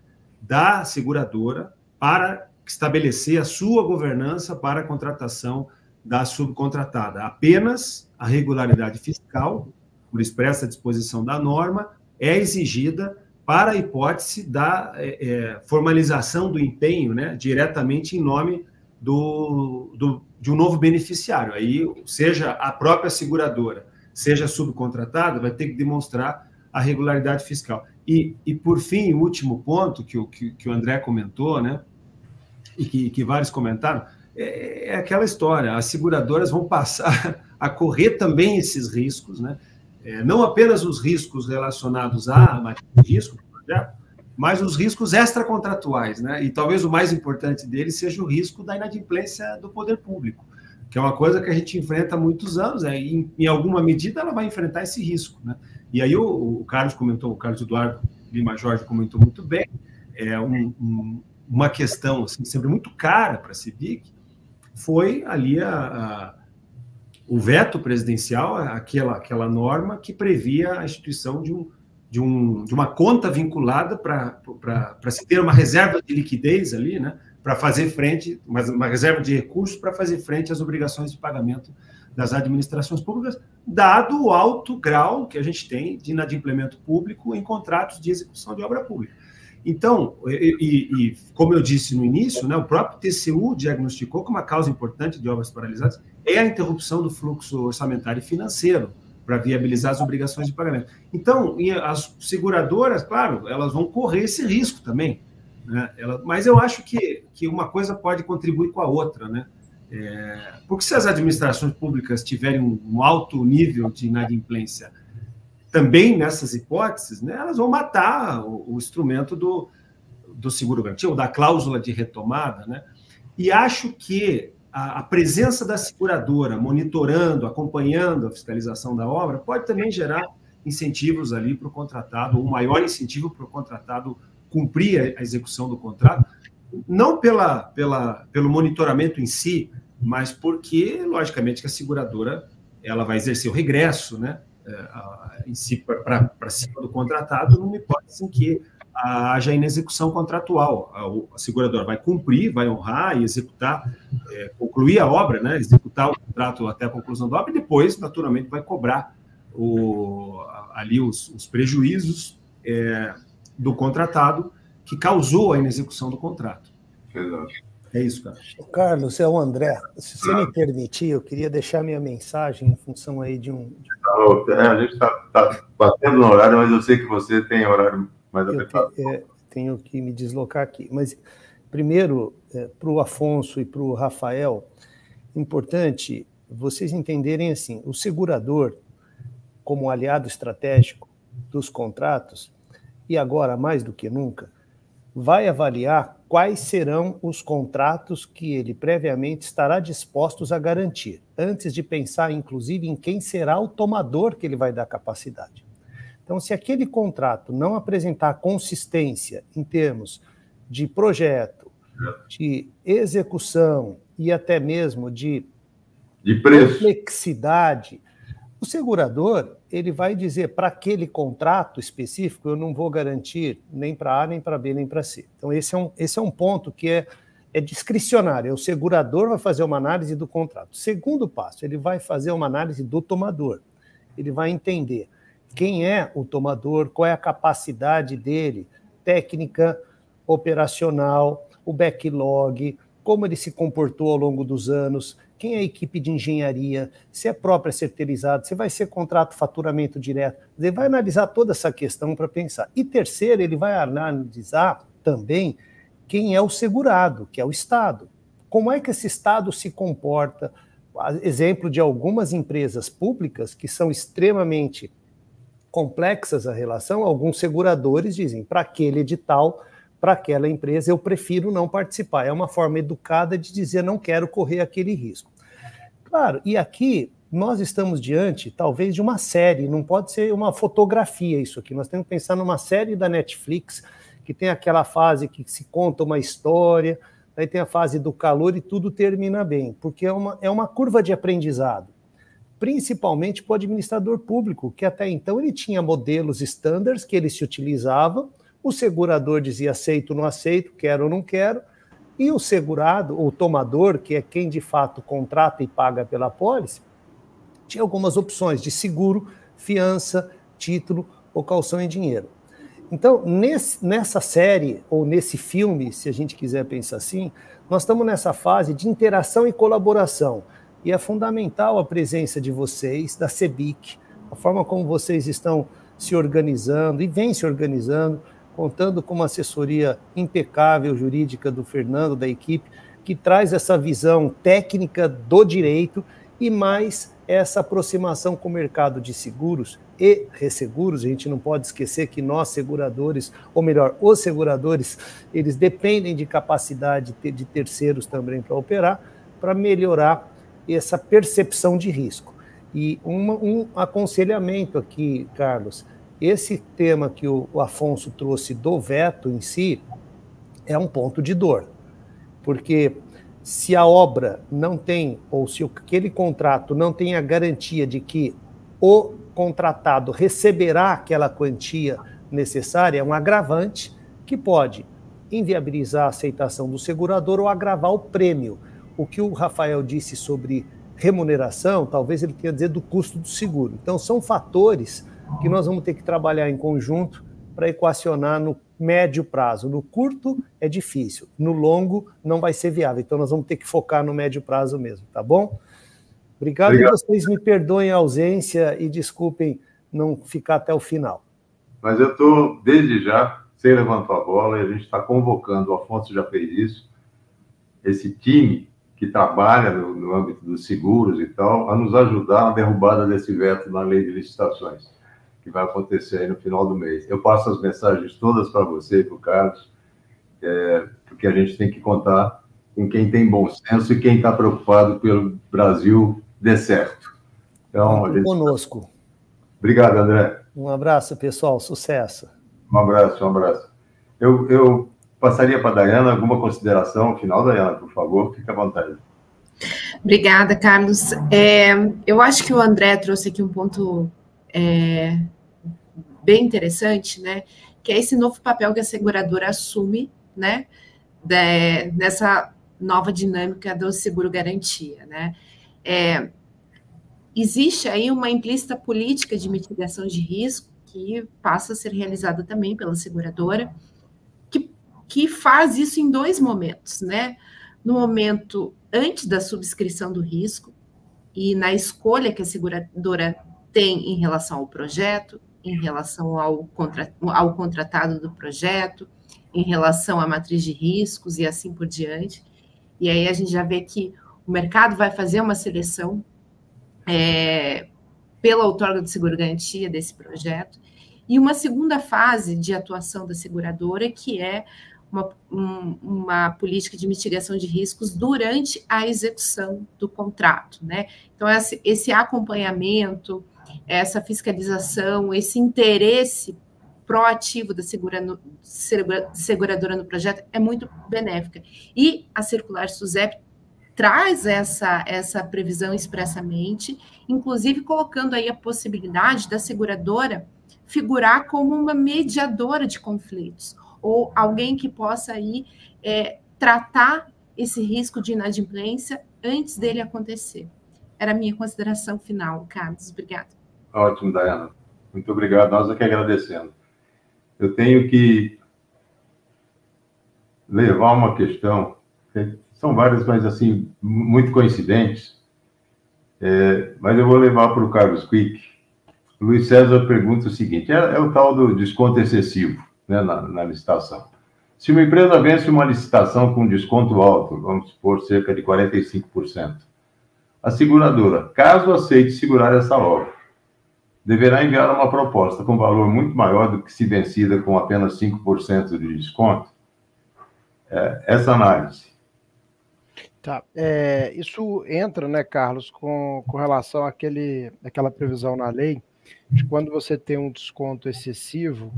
da seguradora para estabelecer a sua governança para a contratação da subcontratada. Apenas a regularidade fiscal, por expressa disposição da norma, é exigida para a hipótese da formalização do empenho, né, diretamente em nome de um novo beneficiário. Aí, seja a própria seguradora, seja subcontratada, vai ter que demonstrar a regularidade fiscal. E por fim, o último ponto que o André comentou, né, e que vários comentaram, é aquela história, as seguradoras vão passar a correr também esses riscos, né? Não apenas os riscos relacionados à matriz de risco do projeto, mas os riscos extracontratuais, né? E talvez o mais importante deles seja o risco da inadimplência do poder público, que é uma coisa que a gente enfrenta há muitos anos, e em alguma medida ela vai enfrentar esse risco, né? E aí o Carlos Eduardo Lima Jorge comentou muito bem, uma questão assim, sempre muito cara para a CEBIC foi ali o veto presidencial, aquela norma que previa a instituição de uma conta vinculada para se ter uma reserva de liquidez ali, né, para fazer frente, uma reserva de recursos para fazer frente às obrigações de pagamento das administrações públicas, dado o alto grau que a gente tem de inadimplemento público em contratos de execução de obra pública. Então, como eu disse no início, né, o próprio TCU diagnosticou que uma causa importante de obras paralisadas é a interrupção do fluxo orçamentário e financeiro para viabilizar as obrigações de pagamento. Então, as seguradoras, claro, elas vão correr esse risco também, né? Mas eu acho que uma coisa pode contribuir com a outra, né? Porque se as administrações públicas tiverem um alto nível de inadimplência também nessas hipóteses, né, elas vão matar o instrumento do seguro garantia, ou da cláusula de retomada, né? E acho que a presença da seguradora monitorando, acompanhando a fiscalização da obra pode também gerar incentivos ali para o contratado, um maior incentivo para o contratado cumprir a execução do contrato, não pelo monitoramento em si, mas porque, logicamente, que a seguradora ela vai exercer o regresso, né, em si, para cima do contratado, numa hipótese em que haja inexecução contratual. A seguradora vai cumprir, vai honrar e executar, concluir a obra, né, executar o contrato até a conclusão da obra, e depois, naturalmente, vai cobrar ali os prejuízos do contratado que causou a inexecução do contrato. Exato. É isso, Carlos. Carlos, é o André. Se você me permitir, eu queria deixar minha mensagem em função aí de um... A gente está batendo no horário, mas eu sei que você tem horário mais apertado. Tenho que me deslocar aqui. Mas, primeiro, para o Afonso e para o Rafael, importante vocês entenderem assim, o segurador, como aliado estratégico dos contratos, e agora, mais do que nunca, vai avaliar quais serão os contratos que ele previamente estará disposto a garantir, antes de pensar, inclusive, em quem será o tomador que ele vai dar capacidade. Então, se aquele contrato não apresentar consistência em termos de projeto, de execução e até mesmo de preço, complexidade, o segurador ele vai dizer para aquele contrato específico eu não vou garantir nem para A, nem para B, nem para C. Então esse é um ponto que é discricionário. O segurador vai fazer uma análise do contrato. Segundo passo, ele vai fazer uma análise do tomador. Ele vai entender quem é o tomador, qual é a capacidade dele, técnica, operacional, o backlog, como ele se comportou ao longo dos anos, quem é a equipe de engenharia, se é própria certeirizado, se vai ser contrato faturamento direto. Ele vai analisar toda essa questão para pensar. E terceiro, ele vai analisar também quem é o segurado, que é o Estado. Como é que esse Estado se comporta? Exemplo de algumas empresas públicas que são extremamente complexas a relação, alguns seguradores dizem, para aquele edital, para aquela empresa, eu prefiro não participar. É uma forma educada de dizer, não quero correr aquele risco. Claro, e aqui nós estamos diante, talvez, de uma série, não pode ser uma fotografia isso aqui, nós temos que pensar numa série da Netflix, que tem aquela fase que se conta uma história, aí tem a fase do calor e tudo termina bem, porque é uma curva de aprendizado, principalmente para o administrador público, que até então ele tinha modelos standards que ele se utilizava, o segurador dizia aceito, não aceito, quero ou não quero, e o segurado, ou tomador, que é quem de fato contrata e paga pela apólice, tinha algumas opções de seguro, fiança, título ou calção em dinheiro. Então, nessa série, ou nesse filme, se a gente quiser pensar assim, nós estamos nessa fase de interação e colaboração, e é fundamental a presença de vocês, da CEBIC, a forma como vocês estão se organizando, e vêm se organizando, contando com uma assessoria impecável jurídica do Fernando, da equipe, que traz essa visão técnica do direito e mais essa aproximação com o mercado de seguros e resseguros. A gente não pode esquecer que nós, seguradores, ou melhor, os seguradores, eles dependem de capacidade de terceiros também para operar, para melhorar essa percepção de risco. E um aconselhamento aqui, Carlos, esse tema que o Afonso trouxe do veto em si é um ponto de dor, porque se a obra não tem, ou se aquele contrato não tem a garantia de que o contratado receberá aquela quantia necessária, é um agravante que pode inviabilizar a aceitação do segurador ou agravar o prêmio. O que o Rafael disse sobre remuneração, talvez ele tenha a dizer do custo do seguro. Então, são fatores que nós vamos ter que trabalhar em conjunto para equacionar no médio prazo. No curto é difícil, no longo não vai ser viável. Então nós vamos ter que focar no médio prazo mesmo, tá bom? Obrigado. E vocês me perdoem a ausência e desculpem não ficar até o final. Mas eu estou, desde já, você levantou a bola e a gente está convocando, o Afonso já fez isso, esse time que trabalha no âmbito dos seguros e tal, a nos ajudar na derrubada desse veto na lei de licitações, que vai acontecer aí no final do mês. Eu passo as mensagens todas para você e para o Carlos, porque a gente tem que contar com quem tem bom senso e quem está preocupado pelo Brasil dê certo. Então, conosco. Obrigado, André. Um abraço, pessoal. Sucesso. Um abraço, um abraço. Eu passaria para a Dayana alguma consideração final, Dayana, por favor, fique à vontade. Obrigada, Carlos. Eu acho que o André trouxe aqui um ponto bem interessante, né? Que é esse novo papel que a seguradora assume, né? Nessa nova dinâmica do seguro-garantia, né? Existe aí uma implícita política de mitigação de risco que passa a ser realizada também pela seguradora, que faz isso em dois momentos, né? No momento antes da subscrição do risco e na escolha que a seguradora tem em relação ao projeto, em relação ao contratado do projeto, em relação à matriz de riscos e assim por diante. E aí a gente já vê que o mercado vai fazer uma seleção pela outorga de seguro-garantia desse projeto. E uma segunda fase de atuação da seguradora, que é uma política de mitigação de riscos durante a execução do contrato, né? Então, esse acompanhamento, essa fiscalização, esse interesse proativo da seguradora no projeto é muito benéfica. E a circular SUSEP traz essa previsão expressamente, inclusive colocando aí a possibilidade da seguradora figurar como uma mediadora de conflitos, ou alguém que possa aí tratar esse risco de inadimplência antes dele acontecer. Era a minha consideração final, Carlos. Obrigada. Ótimo, Dayana. Muito obrigado. Nós aqui agradecendo. Eu tenho que levar uma questão, são várias, mas assim, muito coincidentes, mas eu vou levar para o Carlos Quick. Luiz César pergunta o seguinte, é o tal do desconto excessivo, né, na licitação. Se uma empresa vence uma licitação com desconto alto, vamos supor cerca de 45%, a seguradora, caso aceite segurar essa obra, deverá enviar uma proposta com valor muito maior do que se vencida com apenas 5% de desconto? Essa análise. Tá. Isso entra, né, Carlos, com relação àquela previsão na lei, de quando você tem um desconto excessivo,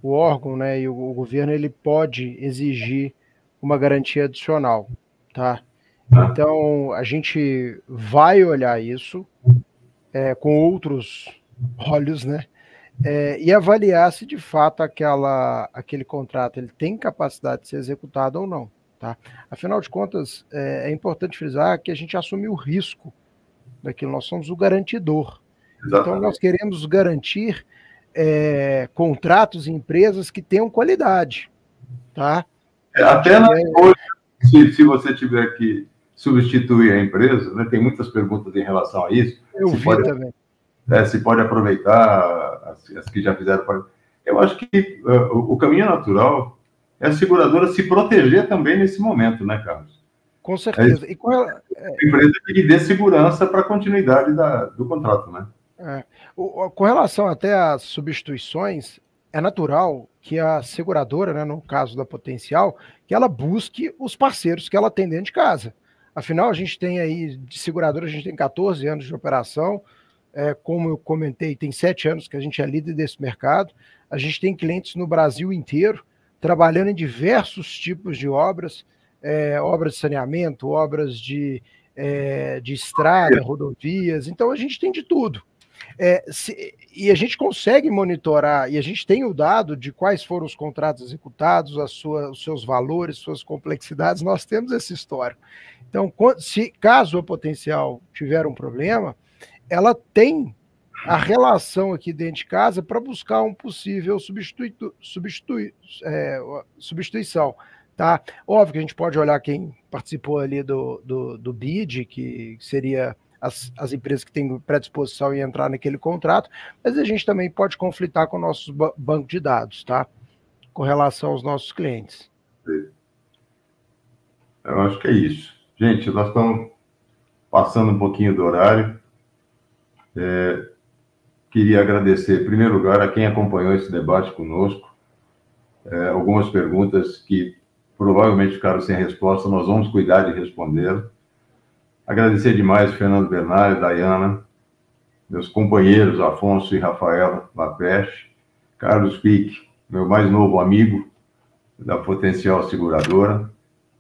o órgão, né, e o governo, ele pode exigir uma garantia adicional, tá? Então, a gente vai olhar isso com outros olhos, né? E avaliar se de fato aquele contrato ele tem capacidade de ser executado ou não, tá? Afinal de contas, é importante frisar que a gente assume o risco daquilo, nós somos o garantidor. Exatamente. Então, nós queremos garantir contratos e empresas que tenham qualidade, tá? Até hoje, se você tiver que substituir a empresa, né, tem muitas perguntas em relação a isso. Eu vi também. Se pode aproveitar as que já fizeram. Eu acho que o caminho natural é a seguradora se proteger também nesse momento, né, Carlos? Com certeza. A empresa que lhe dê segurança para a continuidade do contrato, né? Com relação até às substituições, é natural que a seguradora, né, no caso da Potencial, que ela busque os parceiros que ela tem dentro de casa. Afinal, a gente tem aí, de seguradora, a gente tem 14 anos de operação, como eu comentei, tem 7 anos que a gente é líder desse mercado, a gente tem clientes no Brasil inteiro, trabalhando em diversos tipos de obras, obras de saneamento, obras de estrada, rodovias, então a gente tem de tudo. E a gente consegue monitorar, e a gente tem o dado de quais foram os contratos executados, os seus valores, suas complexidades, nós temos esse histórico. Então, caso a Potencial tiver um problema, ela tem a relação aqui dentro de casa para buscar um possível substituição. Tá? Óbvio que a gente pode olhar quem participou ali do BID, que seria as empresas que têm predisposição em entrar naquele contrato, mas a gente também pode conflitar com o nosso banco de dados, tá? Com relação aos nossos clientes. Eu acho que é isso. Gente, nós estamos passando um pouquinho do horário. Queria agradecer, em primeiro lugar, a quem acompanhou esse debate conosco. Algumas perguntas que provavelmente ficaram sem resposta, nós vamos cuidar de responder. Agradecer demais Fernando Bernal, Dayana, meus companheiros Afonso e Rafael Lapeste, Carlos Quick, meu mais novo amigo da Potencial Seguradora.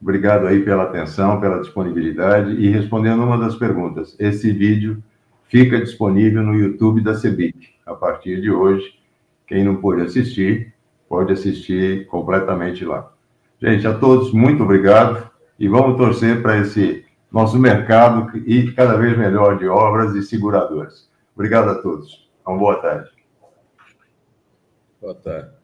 Obrigado aí pela atenção, pela disponibilidade e respondendo uma das perguntas. Esse vídeo fica disponível no YouTube da CEBIC. A partir de hoje, quem não pôde assistir, pode assistir completamente lá. Gente, a todos, muito obrigado e vamos torcer para esse nosso mercado ir cada vez melhor de obras e seguradoras. Obrigado a todos. Uma boa tarde. Boa tarde.